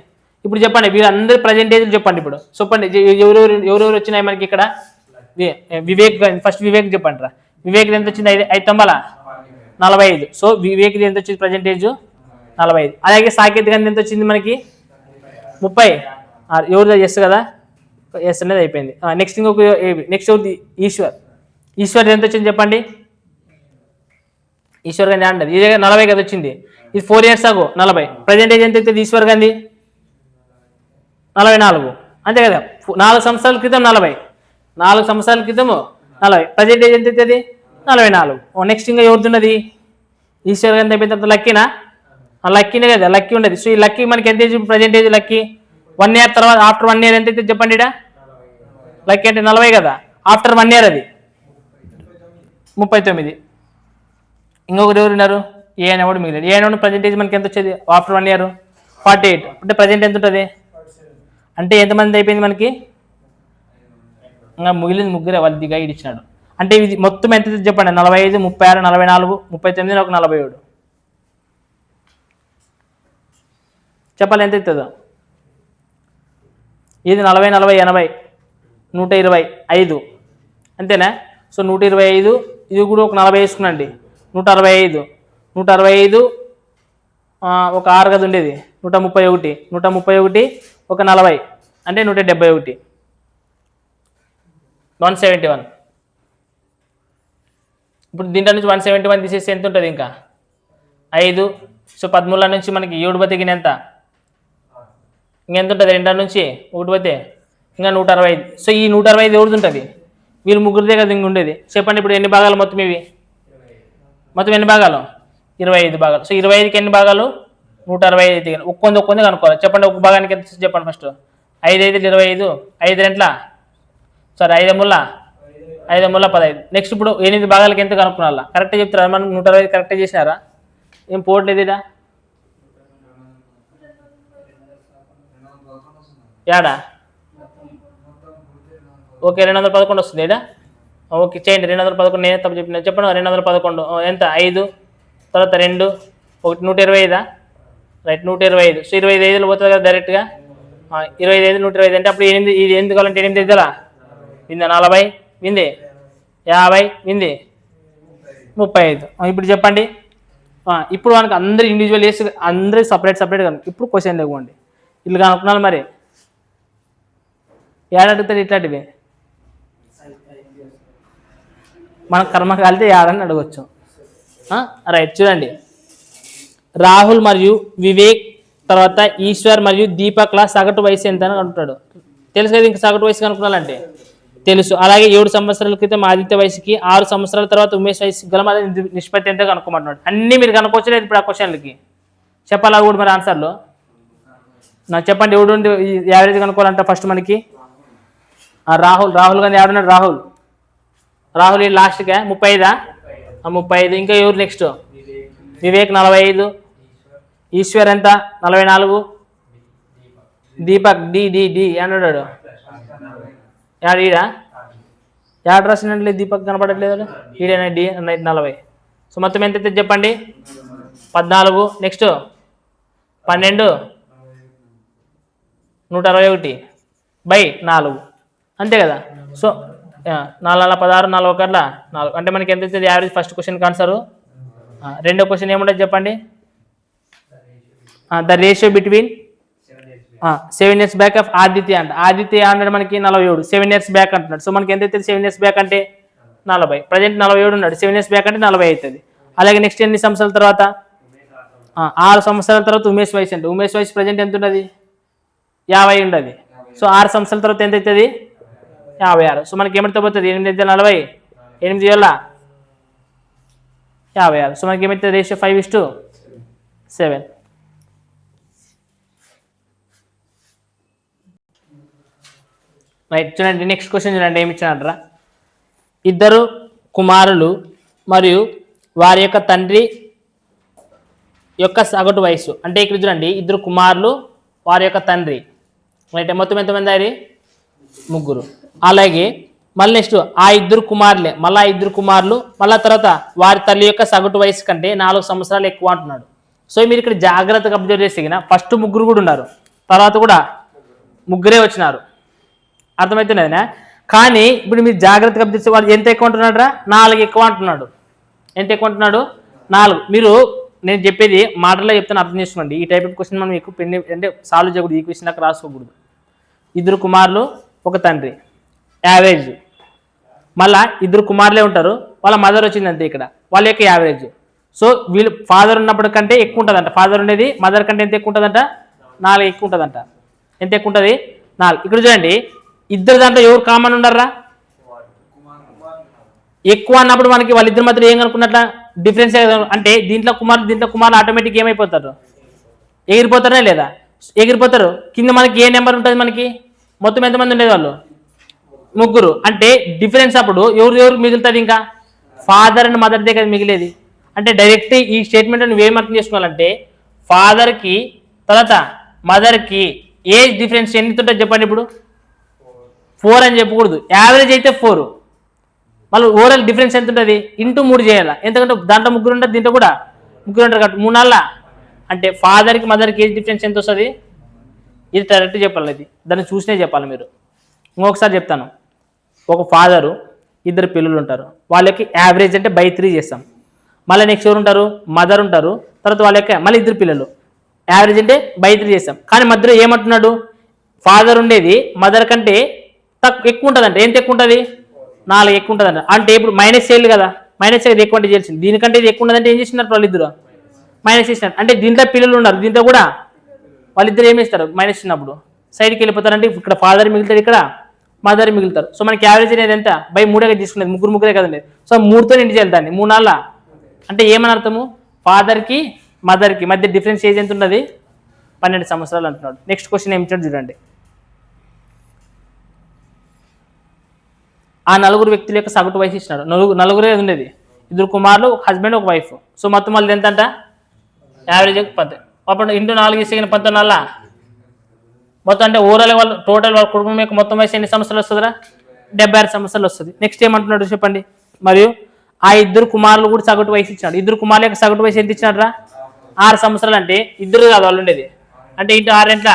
ఇప్పుడు చెప్పండి, వీళ్ళందరూ ప్రజెంటేజ్లు చెప్పండి. ఇప్పుడు చెప్పండి, ఎవరెవరు వచ్చినాయి మనకి ఇక్కడ? వివేక్. ఫస్ట్ వివేక్ చెప్పండి రా. వివేక్ ఎంత వచ్చింది? 5 9 45. సో వివేక్ ఎంత వచ్చింది ప్రజెంటేజ్? 45. అలాగే సాకేత్ గాంధీ ఎంత వచ్చింది మనకి? 30. ఎవరిదో ఎస్ కదా? ఎస్ అనేది అయిపోయింది. నెక్స్ట్ ఇంకొక నెక్స్ట్ ఈశ్వర్ ఎంత వచ్చింది చెప్పండి? ఈశ్వర్ గాంధీ అంటది ఇదే 40 కదా వచ్చింది. ఇది 4 years అగో 40. ప్రజెంటేజ్ ఎంత అవుతుంది ఈశ్వర్ గాంధీ? 44. అంతే కదా? 4 సంవత్సరాల క్రితం 40. 4 సంవత్సరాల క్రితము 40. ప్రజెంటేజ్ ఎంత అవుతుంది? 44. నెక్స్ట్ ఇంకా ఎవరుతున్నది? ఈశ్వర్ గాంధీ అయిపోయిన తర్వాత లక్కీనా? లక్కీనే కదా, లక్కీ ఉండదు. సో ఈ లక్కీ మనకి ఎంత ప్రజెంటేజ్? లక్కీ 1 year తర్వాత ఆఫ్టర్ 1 year ఎంత అయితే చెప్పండి. ఇడా లక్కీ అంటే 40 కదా, ఆఫ్టర్ 1 year అది 39. ఇంకొకరు ఎవరున్నారు? ఏ అనేవాడు మిగిలిన. ఏ అనేవాడు ప్రజెంటేజ్ మనకి ఎంత వచ్చేది ఆఫ్టర్ 1 year? 48. అంటే ప్రజెంట్ ఎంత ఉంటుంది? అంటే ఎంతమంది అయిపోయింది మనకి? ఇంకా మిగిలింది ముగ్గురే, వాళ్ళు దిగా ఇచ్చినాడు. అంటే ఇది మొత్తం ఎంత చెప్పండి? 45, 36, 44, 39, ఒక 47. చెప్పాలి ఎంత అవుతుందో? ఇది 40, 40, 80, 125. అంతేనా? సో 125. ఇది కూడా ఒక 40 వేసుకున్నాండి. 165, 165 ఒక 6 కదా ఉండేది. 131, 131 ఒక 40 అంటే 171, 171. ఇప్పుడు దీంట్లో నుంచి 171 తీసేస్తే ఎంత ఉంటుంది? ఇంకా 5. సో 13 నుంచి మనకి 7 బతికిన ఎంత? ఇంకెంత ఉంటుంది? 2 నుంచి 1 పోతే ఇంకా 165. సో ఈ 165 ఎవరిది ఉంటుంది? వీళ్ళు ముగ్గురిదే కదా ఇంక ఉండేది. చెప్పండి ఇప్పుడు ఎన్ని భాగాలు మొత్తం? ఇవి మొత్తం ఎన్ని భాగాలు? 25 భాగాలు. సో 25కి ఎన్ని భాగాలు? 165 అయితే ఒక్కొంది కనుక్కోవాలి. చెప్పండి ఒక భాగానికి ఎంత చెప్పండి ఫస్ట్. 5 5 25, 5 రెంట్ల సారీ 5 ముళ్ళ 5 ముళ్ళ 15. నెక్స్ట్ ఇప్పుడు 8 భాగాలకి ఎంత కనుక్కున్నా కరెక్ట్గా చెప్తారా? మనం 165 కరెక్ట్గా చేసినారా? ఏం పోవట్లేదు ఇదా యాడా? ఓకే 211 వస్తుంది ఇడా. ఓకే చేయండి 211. నేను తప్పు చెప్పిన చెప్పండి. 211 ఎంత? 5 తర్వాత 2 1 125 రైట్ 125. సో 25 పోతుంది కదా డైరెక్ట్గా. 25 125 అంటే అప్పుడు 8 ఇది ఎందుకు కావాలంటే 8 అవుతుందా? విందా 40 వింది 50 వింది 35. ఇప్పుడు చెప్పండి. ఇప్పుడు మనకు అందరు ఇండివిజువల్ చేసి అందరూ సపరేట్ కనుక ఇప్పుడు క్వశ్చన్ లేకపోండి ఇల్లు కనుక్కున్నారు. మరి ఏడడుగుతారు ఇట్లాంటివి? మన కర్మ కాలితే ఏడని అడగచ్చు. రైట్ చూడండి. రాహుల్ మరియు వివేక్ తర్వాత ఈశ్వర్ మరియు దీపక్ల సగటు వయసు ఎంత అని అంటాడు. తెలుసు కదా ఇంకా సగటు వయసు కనుక్కున్నాలంటే తెలుసు. అలాగే 7 సంవత్సరాల క్రితం ఆదిత్య వయసుకి 6 సంవత్సరాల తర్వాత ఉమేష్ వయసుకి గల నిష్పత్తి ఎంత కనుక్కోమంటున్నాడు. అన్నీ మీరు కనుక్కోవచ్చలేదు ఇప్పుడు ఆ క్వశ్చన్లకి. చెప్పాలా కూడా మరి ఆన్సర్లో నాకు చెప్పండి. ఎవడు యావరేజ్ కనుక్కోవాలంటే ఫస్ట్ మనకి రాహుల్ కానీ ఎవడున్నాడు? రాహుల్ లాస్ట్గా 35. 35. ఇంకా ఎవరు నెక్స్ట్? వివేక్ 45. ఈశ్వర్ ఎంత? 44. దీపక్ డి అన్నాడు. ఈడా యాడ్ రాసినట్లే దీపక్ కనపడట్లేదు. ఈడేనా డి 40. సో మొత్తం ఎంత అయితే చెప్పండి? 14. నెక్స్ట్ 12 161/4 అంతే కదా. సో 4 16 41 4 అంటే మనకి ఎంత అవుతుంది యావరేజ్? ఫస్ట్ క్వశ్చన్కి ఆన్సరు. రెండో క్వశ్చన్ ఏముంటుంది చెప్పండి. The ratio between 7 years back of Aditya అంట. ఆదిత్య అంటే మనకి 47, 7 years బ్యాక్ అంటున్నాడు. సో మనకి ఎంత అవుతుంది 7 years బ్యాక్ అంటే 40. ప్రజెంట్ 47 ఉన్నాడు. 7 years బ్యాక్ అంటే 40 అవుతుంది. అలాగే నెక్స్ట్ ఎన్ని సంవత్సరాల తర్వాత? 6 సంవత్సరాల తర్వాత ఉమేష్ వయసు అంటే ఉమేష్ వయసు ప్రజెంట్ ఎంత ఉండదు? 50 ఉండదు. సో 6 సంవత్సరాల తర్వాత ఎంత అవుతుంది? 56. సో మనకి ఏమిటితో పోతుంది? 8 40 8 వేల 56. సో మనకి ఏమైతుంది రేషియో? 5:7. రైట్ చూడండి. నెక్స్ట్ క్వశ్చన్ చూడండి ఏమి ఇచ్చినట్రా. 2 కుమారులు మరియు వారి యొక్క తండ్రి యొక్క సగటు వయసు అంటే ఇక్కడ చూడండి 2 కుమారులు వారి యొక్క తండ్రి రైట్. మొత్తం ఎంతమంది? అది 3. అలాగే మళ్ళీ నెక్స్ట్ ఆ 2 కుమారులే మళ్ళీ 2 కుమారులు మళ్ళీ తర్వాత వారి తల్లి యొక్క సగటు వయసు కంటే 4 సంవత్సరాలు ఎక్కువ అంటున్నాడు. సో మీరు ఇక్కడ జాగ్రత్తగా అబ్జర్వ్ చేస్తే ఫస్ట్ 3 కూడా ఉన్నారు, తర్వాత కూడా 3 వచ్చినారు. అర్థమవుతున్నదినా? కానీ ఇప్పుడు మీరు జాగ్రత్తగా అబ్జర్వ్ చేస్తే వాళ్ళు ఎంత ఎక్కువ అంటున్నాడు రా? 4 ఎక్కువ అంటున్నాడు. ఎంత ఎక్కువ అంటున్నాడు? 4. మీరు నేను చెప్పేది మాటల్లో చెప్తాను, అర్థం చేసుకోండి. ఈ టైప్ ఆఫ్ క్వశ్చన్ మనం ఎక్కువ పెన్ అంటే సాల్వ్ చేయకూడదు. ఈ క్వశ్చన్ నాకు రాసుకోకూడదు. 2 కుమారులు ఒక తండ్రి యావరేజ్. మళ్ళా 2 కుమారులే ఉంటారు, వాళ్ళ మదర్ వచ్చింది అంతే ఇక్కడ, వాళ్ళ యొక్క యావరేజ్. సో వీళ్ళు ఫాదర్ ఉన్నప్పటికంటే ఎక్కువ ఉంటుందంట. ఫాదర్ ఉండేది మదర్ కంటే ఎంత ఎక్కువ ఉంటుందంట? 4 ఎక్కువ ఉంటుందంట. ఎంత ఎక్కువ ఉంటుంది? 4. ఇక్కడ చూడండి 2 దాంట్లో ఎవరు కామన్ ఉండర్రా? ఎక్కువ అన్నప్పుడు మనకి వాళ్ళిద్దరి మధ్యలో ఏం కనుక్కున్నట్ల డిఫరెన్స్ అంటే దీంట్లో కుమారులు ఆటోమేటిక్ ఏమైపోతారు? ఎగిరిపోతారా లేదా? ఎగిరిపోతారు. కింద మనకి ఏ నెంబర్ ఉంటుంది? మనకి మొత్తం ఎంతమంది ఉండేది? వాళ్ళు 3. అంటే డిఫరెన్స్ అప్పుడు ఎవరు మిగులుతుంది? ఇంకా ఫాదర్ అండ్ మదర్ దగ్గర మిగిలేది. అంటే డైరెక్ట్ ఈ స్టేట్మెంట్ నువ్వేం అర్థం చేసుకోవాలంటే ఫాదర్కి తర్వాత మదర్కి ఏజ్ డిఫరెన్స్ ఎన్ని ఉంటుంది చెప్పండి. ఇప్పుడు 4 అని చెప్పకూడదు, యావరేజ్ అయితే 4. మళ్ళీ ఓవరాల్ డిఫరెన్స్ ఎంత ఉంటుంది? ఇంటూ 3 చేయాలి. ఎందుకంటే దాంట్లో 3 ఉంటుంది, దీంట్లో కూడా 3 ఉంటారు కాబట్టి 3 నాళ్ళ అంటే ఫాదర్కి మదర్కి ఏజ్ డిఫరెన్స్ ఎంత వస్తుంది? ఇది డైరెక్ట్ చెప్పాలి, అది దాన్ని చూసినే చెప్పాలి మీరు. ఇంకొకసారి చెప్తాను. ఒక ఫాదరు 2 పిల్లలు ఉంటారు, వాళ్ళకి యావరేజ్ అంటే బై 3 చేస్తాం. మళ్ళీ నెక్స్ట్ ఎవరు ఉంటారు? మదర్ ఉంటారు, తర్వాత వాళ్ళ యొక్క మళ్ళీ 2 పిల్లలు, యావరేజ్ అంటే బై 3 చేస్తాం. కానీ మధ్యలో ఏమంటున్నాడు? ఫాదర్ ఉండేది మదర్ కంటే ఎక్కువ ఉంటుందంట. ఎంత ఎక్కువ ఉంటుంది? 4 ఎక్కువ ఉంటుందంట. అంటే ఇప్పుడు మైనస్ చేయాలి కదా, మైనస్ చేయాలి ఎక్కువ అంటే చేయాల్సింది. దీనికంటే ఇది ఎక్కువ ఉండదంటే ఏం చేసినట్టు వాళ్ళిద్దరు? మైనస్ చేసినట్టు. అంటే దీంట్లో పిల్లలు ఉన్నారు, దీంట్లో కూడా వాళ్ళిద్దరు ఏమి ఇస్తారు? మైనస్ చిన్నప్పుడు సైడ్కి వెళ్ళిపోతారంటే ఇక్కడ ఫాదర్ మిగులుతారు, ఇక్కడ మదర్ మిగులుతారు. సో మనకి యావరేజ్ అనేది ఎంత? బై 3 తీసుకునేది, 3 కదండి. సో 3తో ఇంటి చేయాలి దాన్ని 3 నాళ్ళ. అంటే ఏమని అర్థము? ఫాదర్కి మదర్కి మధ్య డిఫరెన్స్ ఏజ్ ఎంత ఉన్నది 12 సంవత్సరాలు అంటున్నాడు. నెక్స్ట్ క్వశ్చన్ ఏమి ఇచ్చాడు చూడండి. ఆ నలుగురు వ్యక్తుల యొక్క సగటు వయసు ఇచ్చినాడు. నలుగురే ఉండేది, 2 కుమారులు, ఒక హస్బెండ్, ఒక వైఫ్. సో మొత్తం వాళ్ళు ఎంత అంట యావరేజ్ 10. అప్పుడు ఇంటూ 4 ఇస్తే 19 మొత్తం అంటే ఓవరాల్ వాళ్ళు టోటల్ వాళ్ళ కుటుంబం యొక్క మొత్తం వయసు ఎన్ని సంవత్సరాలు వస్తుందా 76 సంవత్సరాలు వస్తుంది. నెక్స్ట్ ఏమంటున్నాడు చెప్పండి. మరియు ఆ 2 కుమారులు కూడా సగటు వయసు ఇచ్చినాడు. 2 కుమారుల యొక్క సగటు వయసు ఎంత ఇచ్చినాడు రా 6 సంవత్సరాలు. అంటే 2 కాదు వాళ్ళు ఉండేది, అంటే ఇంటూ 6 ఎంత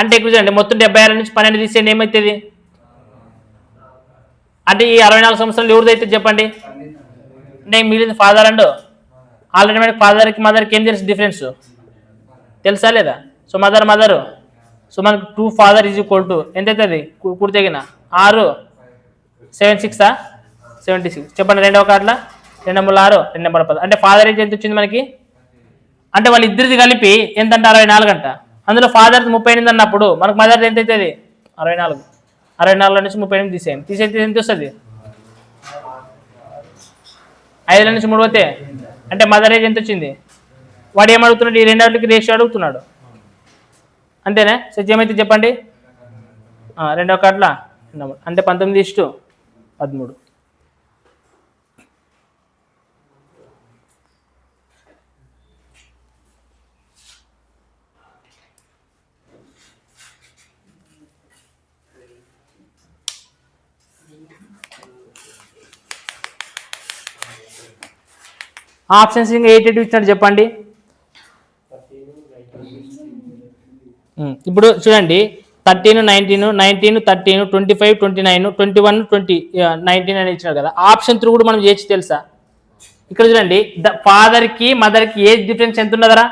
అంటే ఎక్కువ చూడండి. మొత్తం 76 నుంచి 12 తీసేయండి ఏమవుతుంది అంటే ఈ 64 సంవత్సరాలు ఎవరిదైతే చెప్పండి. అంటే మిగిలింది ఫాదర్ అండ్ ఆల్రెడీ మనకి ఫాదర్కి మదర్కి ఏం తెలుసు డిఫరెన్స్ తెలుసా లేదా. సో మదర్ సో మనకు 2 father ఈజ్ ఈక్వల్ టు ఎంత అవుతుంది కూర్చొగిన 6 7 6 76 చెప్పండి. 2వ కార్డుల 2 × 6 2 × 10 అంటే ఫాదర్ ఏజ్ ఎంత వచ్చింది మనకి. అంటే వాళ్ళు ఇద్దరిది కలిపి ఎంతంటే 64 అంట. అందులో ఫాదర్ 38 అన్నప్పుడు మనకు మదర్ ఎంత అవుతుంది 64 నుంచి 38 తీసేయండి ఎంత వస్తుంది 5 నుంచి 3 పోతే అంటే మదర్ ఏజ్ ఎంత వచ్చింది. వాడు ఏమడుగుతున్నాడు ఈ 2కి రేషియో అడుగుతున్నాడు అంతేనా. సచ్ ఏమైతే చెప్పండి 2వ కార్డుల అంటే 19:13. ఆప్షన్స్ ఇంకా 88 ఇచ్చినట్టు చెప్పండి. ఇప్పుడు చూడండి 13 19 19 13 25 29 21 20 19 అని ఇచ్చినారు కదా. ఆప్షన్ 3 కూడా మనం చేయొచ్చు తెలుసా. ఇక్కడ చూడండి ఫాదర్కి మదర్కి ఏజ్ డిఫరెన్స్ ఎంత ఉన్నదరా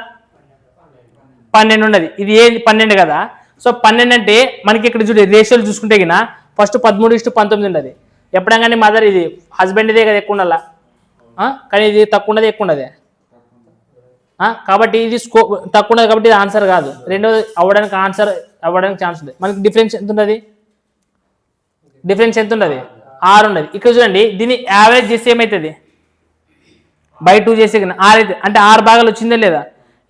12 ఉన్నది. ఇది ఏజ్ 12 కదా. సో 12 అంటే మనకి ఇక్కడ చూడండి రేషియోలు చూసుకుంటే గిన ఫస్ట్ 13:19 ఉన్నది. ఎప్పుడంగానే మదర్ ఇది హస్బెండ్ ఇదే కదా ఎక్కువ ఉండాల, కానీ ఇది తక్కువ ఉన్నది ఎక్కువ ఉన్నది కాబట్టి ఇది తక్కువ ఉన్నది కాబట్టి ఇది ఆన్సర్ కాదు. రెండోది అవ్వడానికి ఛాన్స్ ఉంది. మనకి డిఫరెన్స్ ఎంత ఉన్నది 6 ఉన్నది. ఇక్కడ చూడండి దీన్ని యావరేజ్ చేస్తే ఏమవుతుంది బై 2 చేసే 6 అయితే అంటే 6 భాగాలు వచ్చిందే లేదా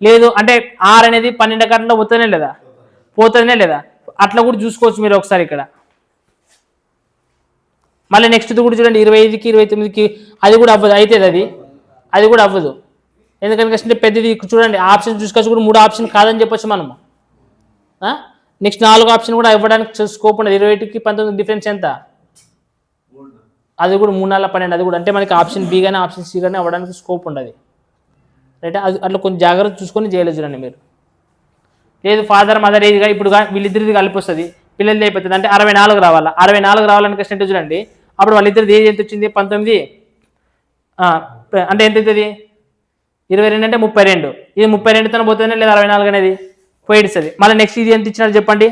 లేదు అంటే 6 అనేది 12 గంటల్లో పోతుందే లేదా అట్లా కూడా చూసుకోవచ్చు మీరు ఒకసారి ఇక్కడ. మళ్ళీ నెక్స్ట్ కూడా చూడండి 25కి 29కి అది కూడా అవ్వదు అవుతుంది అది కూడా అవ్వదు. ఎందుకంటే పెద్దది చూడండి ఆప్షన్ చూసుకోవచ్చు కూడా 3 ఆప్షన్ కాదని చెప్పొచ్చు మనము. నెక్స్ట్ 4 ఆప్షన్ కూడా ఇవ్వడానికి స్కోప్ ఉండదు. 21కి 19 డిఫరెన్స్ ఎంత అది కూడా 3 4 12 అది కూడా అంటే మనకి ఆప్షన్ బి కానీ ఆప్షన్ సి కానీ అవ్వడానికి స్కోప్ ఉండదు రైట్. అది అట్లా కొంచెం జాగ్రత్త చూసుకొని చేయలేదు చూడండి మీరు. లేదు ఫాదర్ మదర్ ఏజ్గా ఇప్పుడు వీళ్ళిద్దరిది కలిపి వస్తుంది పిల్లలు అయిపోతుంది అంటే 64 రావాలా. 64 రావాలని కష్టం చూడండి. అప్పుడు వాళ్ళిద్దరిది ఏజ్ ఎంత వచ్చింది 19 అంటే ఎంత అవుతుంది 22 అంటే 32. ఇది 32 పోతుందే లేదా 64 అనేది పోయిస్తుంది. మళ్ళీ నెక్స్ట్ ఇది ఎంత ఇచ్చినారు చెప్పండి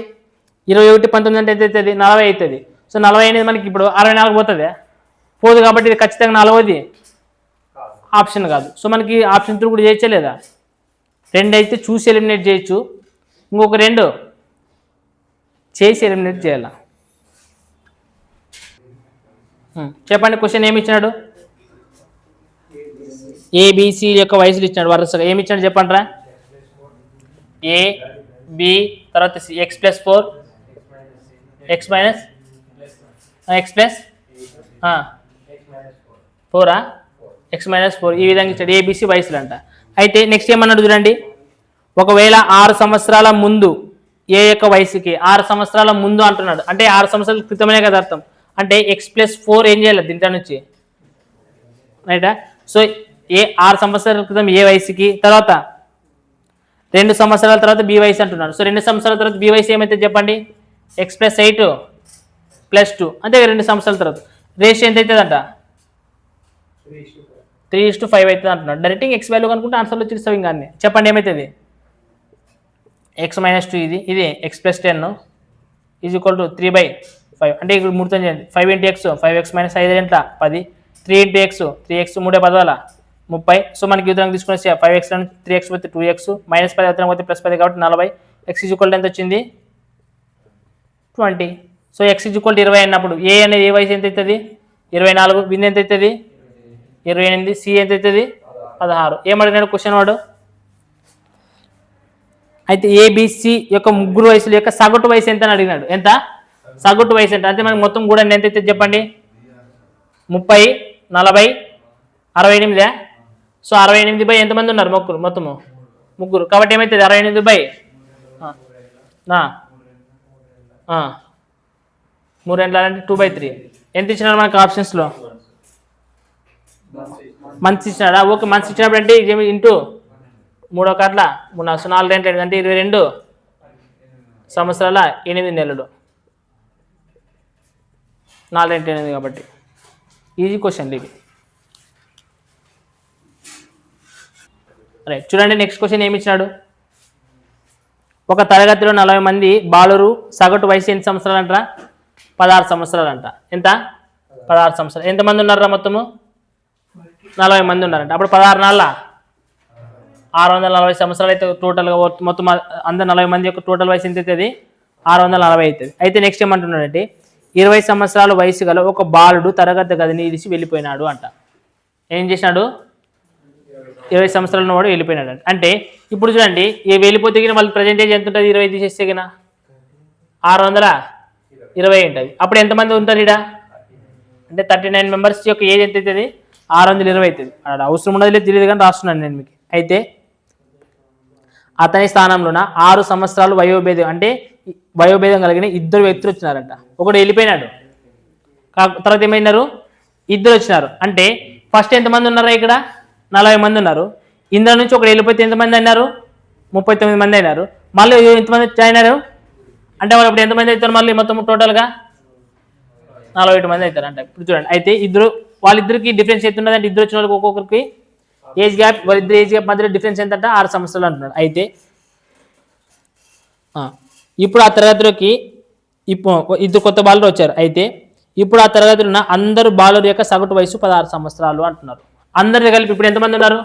21 19 అంటే ఎంత అవుతుంది 40 అవుతుంది. సో 40 అనేది మనకి ఇప్పుడు 64 పోతుంది పోదు కాబట్టి ఇది ఖచ్చితంగా 40ది ఆప్షన్ కాదు. సో మనకి ఆప్షన్ 3 కూడా చేయొచ్చా లేదా 2 అయితే చూసి ఎలిమినేట్ చేయొచ్చు, ఇంకొక 2 చేసి ఎలిమినేట్ చేయాల. చెప్పండి క్వశ్చన్ ఏమి ఇచ్చినాడు ఏబిసి యొక్క వయసులు ఇచ్చినాడు వరుసగా ఏమి ఇచ్చినాడు చెప్పండి రా. ఏ బి తర్వాత x+4 x ప్లస్ 4 x-4 ఈ విధంగా ఇచ్చాడు ఏబిసి వయసులు అంట. అయితే నెక్స్ట్ ఏమన్నాడు చూడండి ఒకవేళ 6 సంవత్సరాల ముందు ఏ యొక్క వయసుకి 6 సంవత్సరాల ముందు అంటున్నాడు అంటే 6 సంవత్సరాల క్రితమనే కదా అర్థం. అంటే x+4 ఏం చేయాలి దీంట్లో నుంచి రైటా. సో 6 సంవత్సరాల క్రితం ఏ వయసుకి తర్వాత 2 సంవత్సరాల తర్వాత బి వయసు అంటున్నాడు. సో 2 సంవత్సరాల తర్వాత బి వయసు ఏమైతే చెప్పండి x+8 +2 అంతే 2 సంవత్సరాల తర్వాత రేషియో ఎంత అవుతుందంట 3:5 అవుతుంది అంటున్నాడు. డైరెక్ట్గా ఎక్స్ వాల్యూ కనుకుంటే ఆన్సర్లో చూస్తాం ఇంకా అన్ని చెప్పండి ఏమవుతుంది x-2 ఇది x+10 ఈజ్ ఈక్వల్ టు 3/5 అంటే ఇక్కడ 3తో చేయండి 5 × x 5x - 5 ఎంత 10 3 × x 3x 3 10 30. సో మనకి ఉదాహరణ తీసుకుని 5x 3x పోతే 2x -10 అవుతాం పోతే +10 కాబట్టి 40. x ఈజ్ ఈక్వల్ ఎంత వచ్చింది 20. సో x ఈజ్ ఈక్వల్ 20 అన్నప్పుడు ఏ అనేది ఏ వయసు ఎంత అవుతుంది 24, బిందు ఎంత అవుతుంది 28, సి ఎంత అవుతుంది 16. ఏమడిగినాడు క్వశ్చన్ వాడు అయితే ఏబిసి యొక్క ముగ్గురు వయసుల యొక్క సగటు వయసు ఎంత అని అడిగినాడు. ఎంత సగటు వయసు ఎంత అంటే మనకి మొత్తం కూడా ఎంత అయితే చెప్పండి, 30, 40, 68. సో 68 బై ఎంతమంది ఉన్నారు మొత్తము ముగ్గురు, కాబట్టి ఏమవుతుంది 68 బై 3 అంటే 2/3. ఎంత ఇచ్చినారు మనకు ఆప్షన్స్లో? మంత్స్ ఇచ్చినాడా? ఓకే, మంత్స్ ఇచ్చినప్పుడు అంటే ఇంటూ 3 కాట్ల 3 4 అంటే 22 సంవత్సరాల 8 నెలలు. 4 8 కాబట్టి ఈజీ క్వశ్చన్ ఇవి. రైట్, చూడండి నెక్స్ట్ క్వశ్చన్ ఏమి ఇచ్చినాడు. ఒక తరగతిలో 40 మంది బాలురు, సగటు వయసు ఎన్ని సంవత్సరాలు అంటారా? 16 సంవత్సరాలు అంట. ఎంత? 16 సంవత్సరాలు. ఎంతమంది ఉన్నారా మొత్తము? 40 మంది ఉన్నారంట. అప్పుడు 16 నాళ్ళ 640 సంవత్సరాలు అయితే టోటల్గా మొత్తం అందరు 40 మంది యొక్క టోటల్ వయసు ఎంత అవుతుంది? 640 అవుతుంది. అయితే నెక్స్ట్ ఏమంటున్నాడంటే 20 సంవత్సరాల వయసు గల ఒక బాలుడు తరగతి గదిని ఇడిచి వెళ్ళిపోయినాడు అంట. ఏం చేసినాడు? 20 సంవత్సరాలు ఉన్నవాడు వెళ్ళిపోయినాడు అంట. అంటే ఇప్పుడు చూడండి, వెళ్ళిపోతే మళ్ళీ ప్రజెంటేజ్ ఎంత ఉంటుంది? 20 తీసేస్తే కినా 620 ఉంటుంది. అప్పుడు ఎంతమంది ఉంటారు ఇక్కడ? అంటే 39 మెంబర్స్ యొక్క ఏజ్ ఎంత అవుతుంది? 620 అవుతుంది. అక్కడ అవసరం ఉన్నది లేదు, తెలియదు కానీ రాస్తున్నాను నేను మీకు. అయితే అతని స్థానంలోన 6 సంవత్సరాలు వయోభేదం, అంటే వయోభేదం కలిగిన 2 వ్యక్తులు వచ్చినారంట. ఒకడు వెళ్ళిపోయినాడు, తర్వాత ఏమైనారు? 2 వచ్చినారు. అంటే ఫస్ట్ ఎంతమంది ఉన్నారా ఇక్కడ? 40 మంది ఉన్నారు. ఇందులో నుంచి ఒకడు వెళ్ళిపోతే ఎంతమంది అయినారు? 39 మంది అయినారు. మళ్ళీ ఎంతమంది అయినారు అంటే వాళ్ళు ఇప్పుడు ఎంతమంది అవుతారు? మళ్ళీ మొత్తం టోటల్గా 47 మంది అవుతారు అంట. ఇప్పుడు చూడండి, అయితే వాళ్ళిద్దరికి డిఫరెన్స్ ఎంత ఉన్నదంటే, 2 వచ్చిన వాళ్ళకి ఒక్కొక్కరికి ఏజ్ గ్యాప్, వాళ్ళిద్దరు ఏజ్ గ్యాప్ మధ్యలో డిఫరెన్స్ ఎంత అంటే 6 సంవత్సరాలు అంటున్నాడు. అయితే ఇప్పుడు ఆ తరగతిలోకి ఇప్పుడు 2 కొత్త బాలురు వచ్చారు. అయితే ఇప్పుడు ఆ తరగతిలో ఉన్న అందరు బాలురు యొక్క సగటు వయసు 16 సంవత్సరాలు అంటున్నారు. అందరి కలిపి ఇప్పుడు ఎంతమంది ఉన్నారు?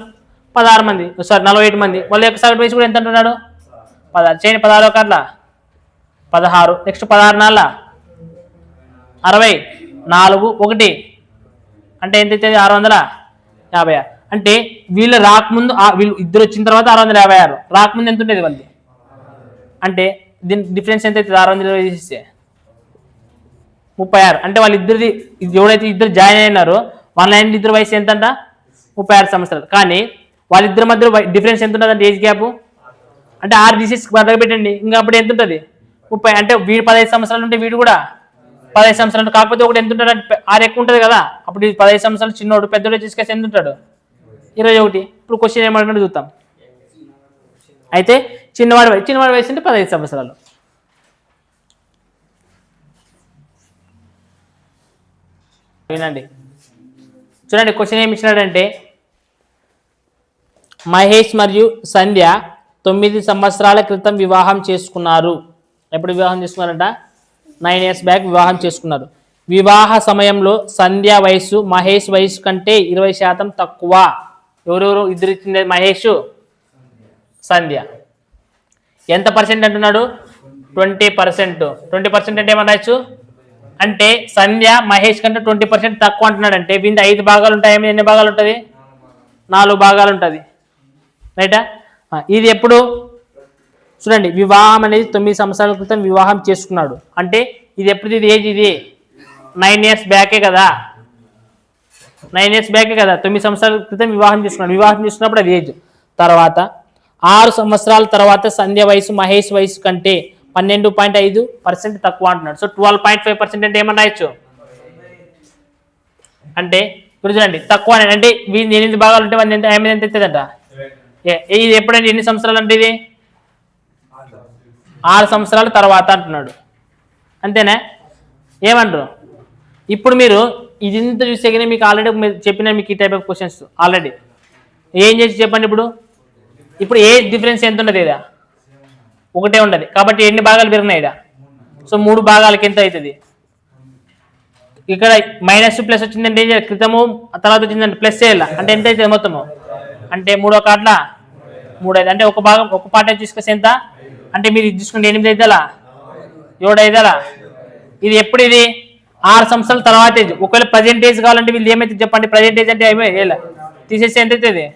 16 మంది, సారీ 48 మంది. వాళ్ళ యొక్క సగటు వయసు కూడా ఎంత అంటున్నాడు? 16. చేయని 16 కాట్ల 16. నెక్స్ట్ 16 నాళ్ళ 60, 4 1 అంటే ఎంత అవుతుంది? 656. అంటే వీళ్ళు రాకముందు, వీళ్ళు 2 వచ్చిన తర్వాత 656, రాకముందు ఎంత ఉండేది వాళ్ళది? అంటే దీని డిఫరెన్స్ ఎంత అవుతుంది? 620 తీసేస్తే 36. అంటే వాళ్ళిద్దరిది ఎవరైతే 2 జాయిన్ అయినారో వాళ్ళ 2 వయసు ఎంత అంట? 36 సంవత్సరాలు. కానీ వాళ్ళిద్దరి మధ్య డిఫరెన్స్ ఎంత ఉంటుంది అంటే ఏజ్ గ్యాప్? అంటే 6 తీసేసి బద్దగా పెట్టండి, ఇంకా అప్పుడు ఎంత ఉంటుంది? 30. అంటే వీడు 15 సంవత్సరాలు ఉంటే వీడు కూడా 15 సంవత్సరాలు. కాకపోతే ఒకటి ఎంత ఉంటాడు అంటే 6 ఎక్కువ ఉంటుంది కదా. అప్పుడు 15 సంవత్సరాలు చిన్నోడు, పెద్దోడు తీసుకొచ్చి ఎంత ఉంటాడు? 21. ఇప్పుడు క్వశ్చన్ ఏమంటున్నాడు చూద్దాం. అయితే చిన్నవాడి వయసు అంటే 15 సంవత్సరాలు. వినండి, చూడండి క్వశ్చన్ ఏమి ఇచ్చినాడంటే, మహేష్ మరియు సంధ్య 9 సంవత్సరాల క్రితం వివాహం చేసుకున్నారు. ఎప్పుడు వివాహం చేసుకున్నారంట? 9 years బ్యాక్ వివాహం చేసుకున్నారు. వివాహ సమయంలో సంధ్య వయసు మహేష్ వయసు కంటే 20% తక్కువ. ఎవరెవరు ఇద్దరు ఇచ్చింది? మహేష్, సంధ్య. ఎంత పర్సెంట్ అంటున్నాడు? 20%. 20% అంటే ఏమన్నా రాయొచ్చు అంటే సంధ్య మహేష్ కంటే 20% తక్కువ అంటున్నాడు. అంటే వీంది 5 భాగాలు ఉంటాయి, ఎన్ని భాగాలు ఉంటుంది? 4 భాగాలు ఉంటుంది. రైటా? ఇది ఎప్పుడు చూడండి, వివాహం అనేది 9 సంవత్సరాల క్రితం వివాహం చేసుకున్నాడు. అంటే ఇది ఎప్పుడు? ఇది ఏజ్ ఇది 9 years బ్యాకే కదా. 9 years బ్యాకే కదా. 9 సంవత్సరాల క్రితం వివాహం చేసుకున్నాడు. వివాహం చేసుకున్నప్పుడు అది ఏజ్. తర్వాత 6 సంవత్సరాల తర్వాత సంధ్య వయసు మహేష్ వయసు కంటే 12.5% తక్కువ అంటున్నాడు. సో 12.5% అంటే ఏమన్నా రాయొచ్చు అంటే ఇప్పుడు చూడండి, తక్కువ అంటే 8 భాగాలు ఉంటే 1 ఎంత అవుతుందంట? ఇది ఎప్పుడంటే ఎన్ని సంవత్సరాలు అంటే ఇది 6 సంవత్సరాల తర్వాత అంటున్నాడు. అంతేనా? ఏమంటారు? ఇప్పుడు మీరు ఇది ఇంత చూస్తే కానీ మీకు ఆల్రెడీ చెప్పిన మీకు ఈ టైప్ ఆఫ్ క్వశ్చన్స్ ఆల్రెడీ ఏం చేసి చెప్పండి. ఇప్పుడు ఏ డిఫరెన్స్ ఎంత ఉండదు? ఇదా ఒకటే ఉండదు కాబట్టి ఎన్ని భాగాలు పెరిగినాయి ఇదా? సో 3 భాగాలకి ఎంత అవుతుంది? ఇక్కడ మైనస్ ప్లస్ వచ్చిందంటే క్రితము, తర్వాత వచ్చిందంటే ప్లస్ చేయాల. అంటే ఎంత అవుతుంది మొత్తము? అంటే 3 కాట్ల 3 5. అంటే ఒక భాగం ఒక పార్ట్ తీసుకొస్తే ఎంత అంటే మీరు ఇది తీసుకుంటే 8 అవుతుందా? 7 అవుతుందా? ఇది ఎప్పుడు? ఇది 6 సంవత్సరాల తర్వాత. ఒకవేళ ప్రజెంటేజ్ కావాలంటే వీళ్ళు ఏమైతే చెప్పండి. ప్రజెంటేజ్ అంటే తీసేస్తే ఎంత అవుతుంది?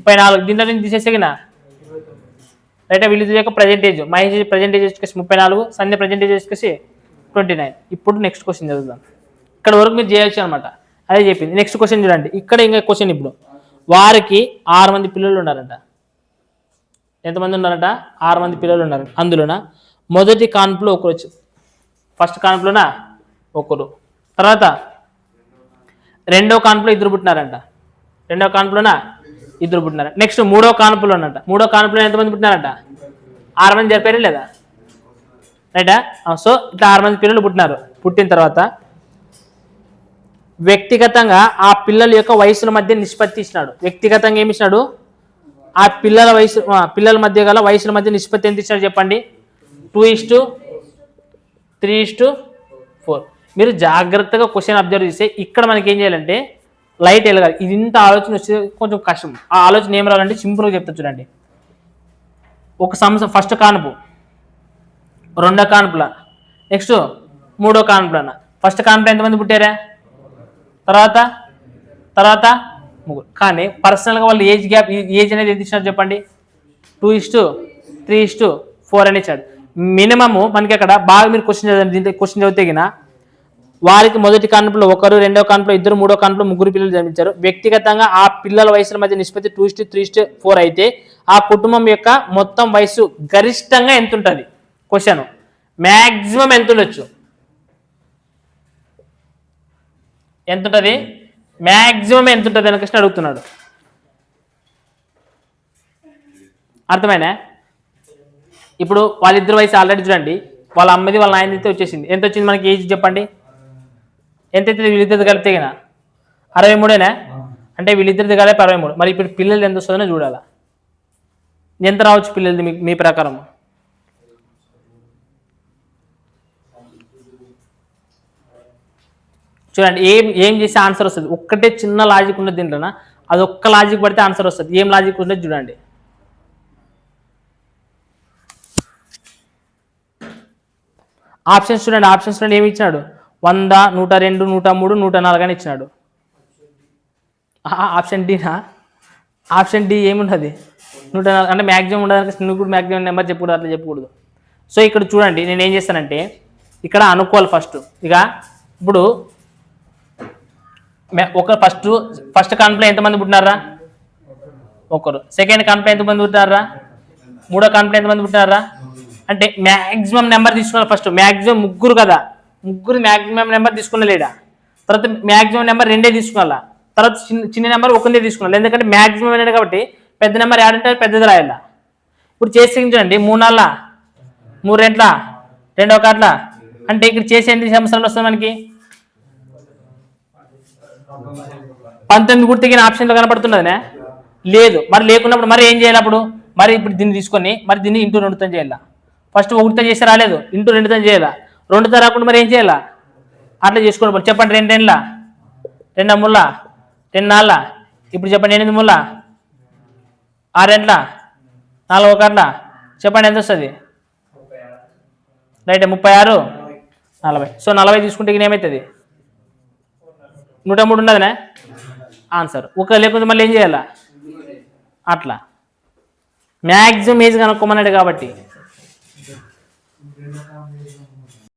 34. దీంట్లో నుంచి తీసేస్తే కినా రైట్. వీళ్ళిద్దరి యొక్క present age, Mahesh present age వచ్చేసి 34, సంధ్య ప్రజెంట్ ఏజ్ వచ్చేసి 29. ఇప్పుడు నెక్స్ట్ క్వశ్చన్ చదువుదాం. ఇక్కడ వరకు మీరు చేయొచ్చు అనమాట, అదే చెప్పింది. నెక్స్ట్ క్వశ్చన్ చూడండి. ఇక్కడ ఇంకా క్వశ్చన్, ఇప్పుడు వారికి 6 మంది పిల్లలు ఉన్నారంట. ఎంతమంది ఉన్నారంట? 6 మంది పిల్లలు ఉన్నారు. అందులోన మొదటి కాన్పులో ఒకరు వచ్చి, ఫస్ట్ కాన్పులోన ఒకరు, తర్వాత రెండో కాన్పులో 2 పుట్టినారంట. రెండో కాన్పులోన 2 పుట్టినారు. నెక్స్ట్ మూడో కాన్పులో ఉన్నట. మూడో కాన్పులో ఎంతమంది పుట్టినారంట? 6 మంది జరిపారు లేదా? రైటా? సో ఇట్లా 6 మంది పిల్లలు పుట్టినారు. పుట్టిన తర్వాత వ్యక్తిగతంగా ఆ పిల్లల యొక్క వయసుల మధ్య నిష్పత్తి ఇచ్చినాడు. వ్యక్తిగతంగా ఏమి ఇచ్చినాడు? ఆ పిల్లల వయసు, పిల్లల మధ్య గల వయసుల మధ్య నిష్పత్తి ఎంత ఇచ్చినాడు చెప్పండి? 2:3:4. మీరు జాగ్రత్తగా క్వశ్చన్ అబ్జర్వ్ చేస్తే ఇక్కడ మనకి ఏం చేయాలంటే లైట్ వెలగాలి. ఇది ఇంత ఆలోచన వచ్చే కొంచెం కష్టం. ఆ ఆలోచన ఏం రావాలంటే సింపుల్గా చెప్తా చూడండి. ఒక సంవత్సరం ఫస్ట్ కాన్పు, రెండో కాన్పుల, నెక్స్ట్ మూడో కాన్పులన. ఫస్ట్ కాన్పులో ఎంతమంది పుట్టారా? తర్వాత ముగ్గురు. కానీ పర్సనల్గా వాళ్ళు ఏజ్ గ్యాప్, ఏజ్ అనేది ఎంత ఇచ్చినారు చెప్పండి? 2:3:4 అని ఇచ్చాడు. మినిమము మనకి అక్కడ బాగా మీరు క్వశ్చన్ చదవండి. దీంట్లో క్వశ్చన్ చదివితే గిన వారికి మొదటి కాన్పులో ఒకరు, రెండో కాన్పులో 2, మూడో కాన్పులో 3 పిల్లలు జన్మించారు. వ్యక్తిగతంగా ఆ పిల్లల వయసుల మధ్య నిష్పత్తి 2:3:4 అయితే ఆ కుటుంబం యొక్క మొత్తం వయసు గరిష్టంగా ఎంత ఉంటుంది? క్వశ్చన్ మ్యాక్సిమం ఎంత ఉండొచ్చు? ఎంత ఉంటుంది? మ్యాక్సిమం ఎంత ఉంటుంది అని కృష్ణ అడుగుతున్నాడు. అర్థమైనా? ఇప్పుడు వాళ్ళిద్దరు వయసు ఆల్రెడీ చూడండి, వాళ్ళ అమ్మది వాళ్ళ నాయనది అయితే వచ్చేసింది. ఎంత వచ్చింది మనకి ఏజ్ చెప్పండి? ఎంత అయితే వీళ్ళిద్దరిది కలిపితే కదా 63. అంటే వీళ్ళిద్దరిది కలిపి 63. మరి ఇప్పుడు పిల్లలు ఎంత వస్తుందో చూడాలా. ఎంత రావచ్చు పిల్లలది మీ ప్రకారం? చూడండి, ఏం చేస్తే ఆన్సర్ వస్తుంది. ఒక్కటే చిన్న లాజిక్ ఉన్నది దీంట్లోనా, అది ఒక్క లాజిక్ పడితే ఆన్సర్ వస్తుంది. ఏం లాజిక్ ఉన్నది చూడండి. ఆప్షన్స్ చూడండి. ఆప్షన్స్ చూడండి ఏమి ఇచ్చినాడు? 100, 102, 103, 104 అని ఇచ్చినాడు. ఆప్షన్ డీనా? ఆప్షన్ డి ఏముంటుంది? 104 అంటే మ్యాక్సిమం ఉండడానికి నువ్వు కూడా మ్యాక్సిమం నెంబర్ చెప్పకూడదు, అట్లా చెప్పకూడదు. సో ఇక్కడ చూడండి, నేను ఏం చేస్తానంటే ఇక్కడ అనుకోవాలి ఫస్ట్. ఇక ఇప్పుడు ఒక ఫస్ట్ కాన్పులో ఎంతమంది పుట్టినారా? ఒకరు. సెకండ్ కాన్పులో ఎంతమంది పుట్టినారా? మూడో కాన్పులో ఎంతమంది పుట్టినారా? అంటే మ్యాక్సిమం నెంబర్ తీసుకోవాలి ఫస్ట్. మ్యాక్సిమం ముగ్గురు కదా, ముగ్గురు మ్యాక్సిమం నెంబర్ తీసుకున్న లేడా? తర్వాత మ్యాక్సిమం నెంబర్ 2 తీసుకోవాలా. తర్వాత చిన్న నెంబర్ 1 తీసుకోవాలి. ఎందుకంటే మ్యాక్సిమం అనేది కాబట్టి పెద్ద నెంబర్ యాడంటే పెద్దది రాయాలా. ఇప్పుడు చేసి చూడండి, 3 4 3 2 2 1 అంటే ఇక్కడ చేసి ఎన్ని సంవత్సరాలు వస్తుంది మనకి? 19 గుర్తిగిన ఆప్షన్లో కనపడుతున్నదనే లేదు. మరి లేకున్నప్పుడు మరి ఏం చేయాలి? అప్పుడు మరి ఇప్పుడు దీన్ని తీసుకొని మరి దీన్ని ఇంటూ 2తో చేయాలా. ఫస్ట్ 1తో చేస్తే రాలేదు, ఇంటూ 2తో చేయాలా. 2తో రాకుండా మరి ఏం చేయాలా? అట్లా చేసుకోండి. చెప్పండి, 2 2 2 3 2 4. ఇప్పుడు చెప్పండి, 8 3 6 2 4 1. చెప్పండి ఎంత వస్తుంది? రైట్, 36 40. సో 40 తీసుకుంటే ఏమవుతుంది? 103 ఉన్నదనే ఆన్సర్. ఒక లేకపోతే మళ్ళీ ఏం చేయాలా? అట్లా మ్యాక్సిమం ఏజ్ కనుక్కోమన్నాడు కాబట్టి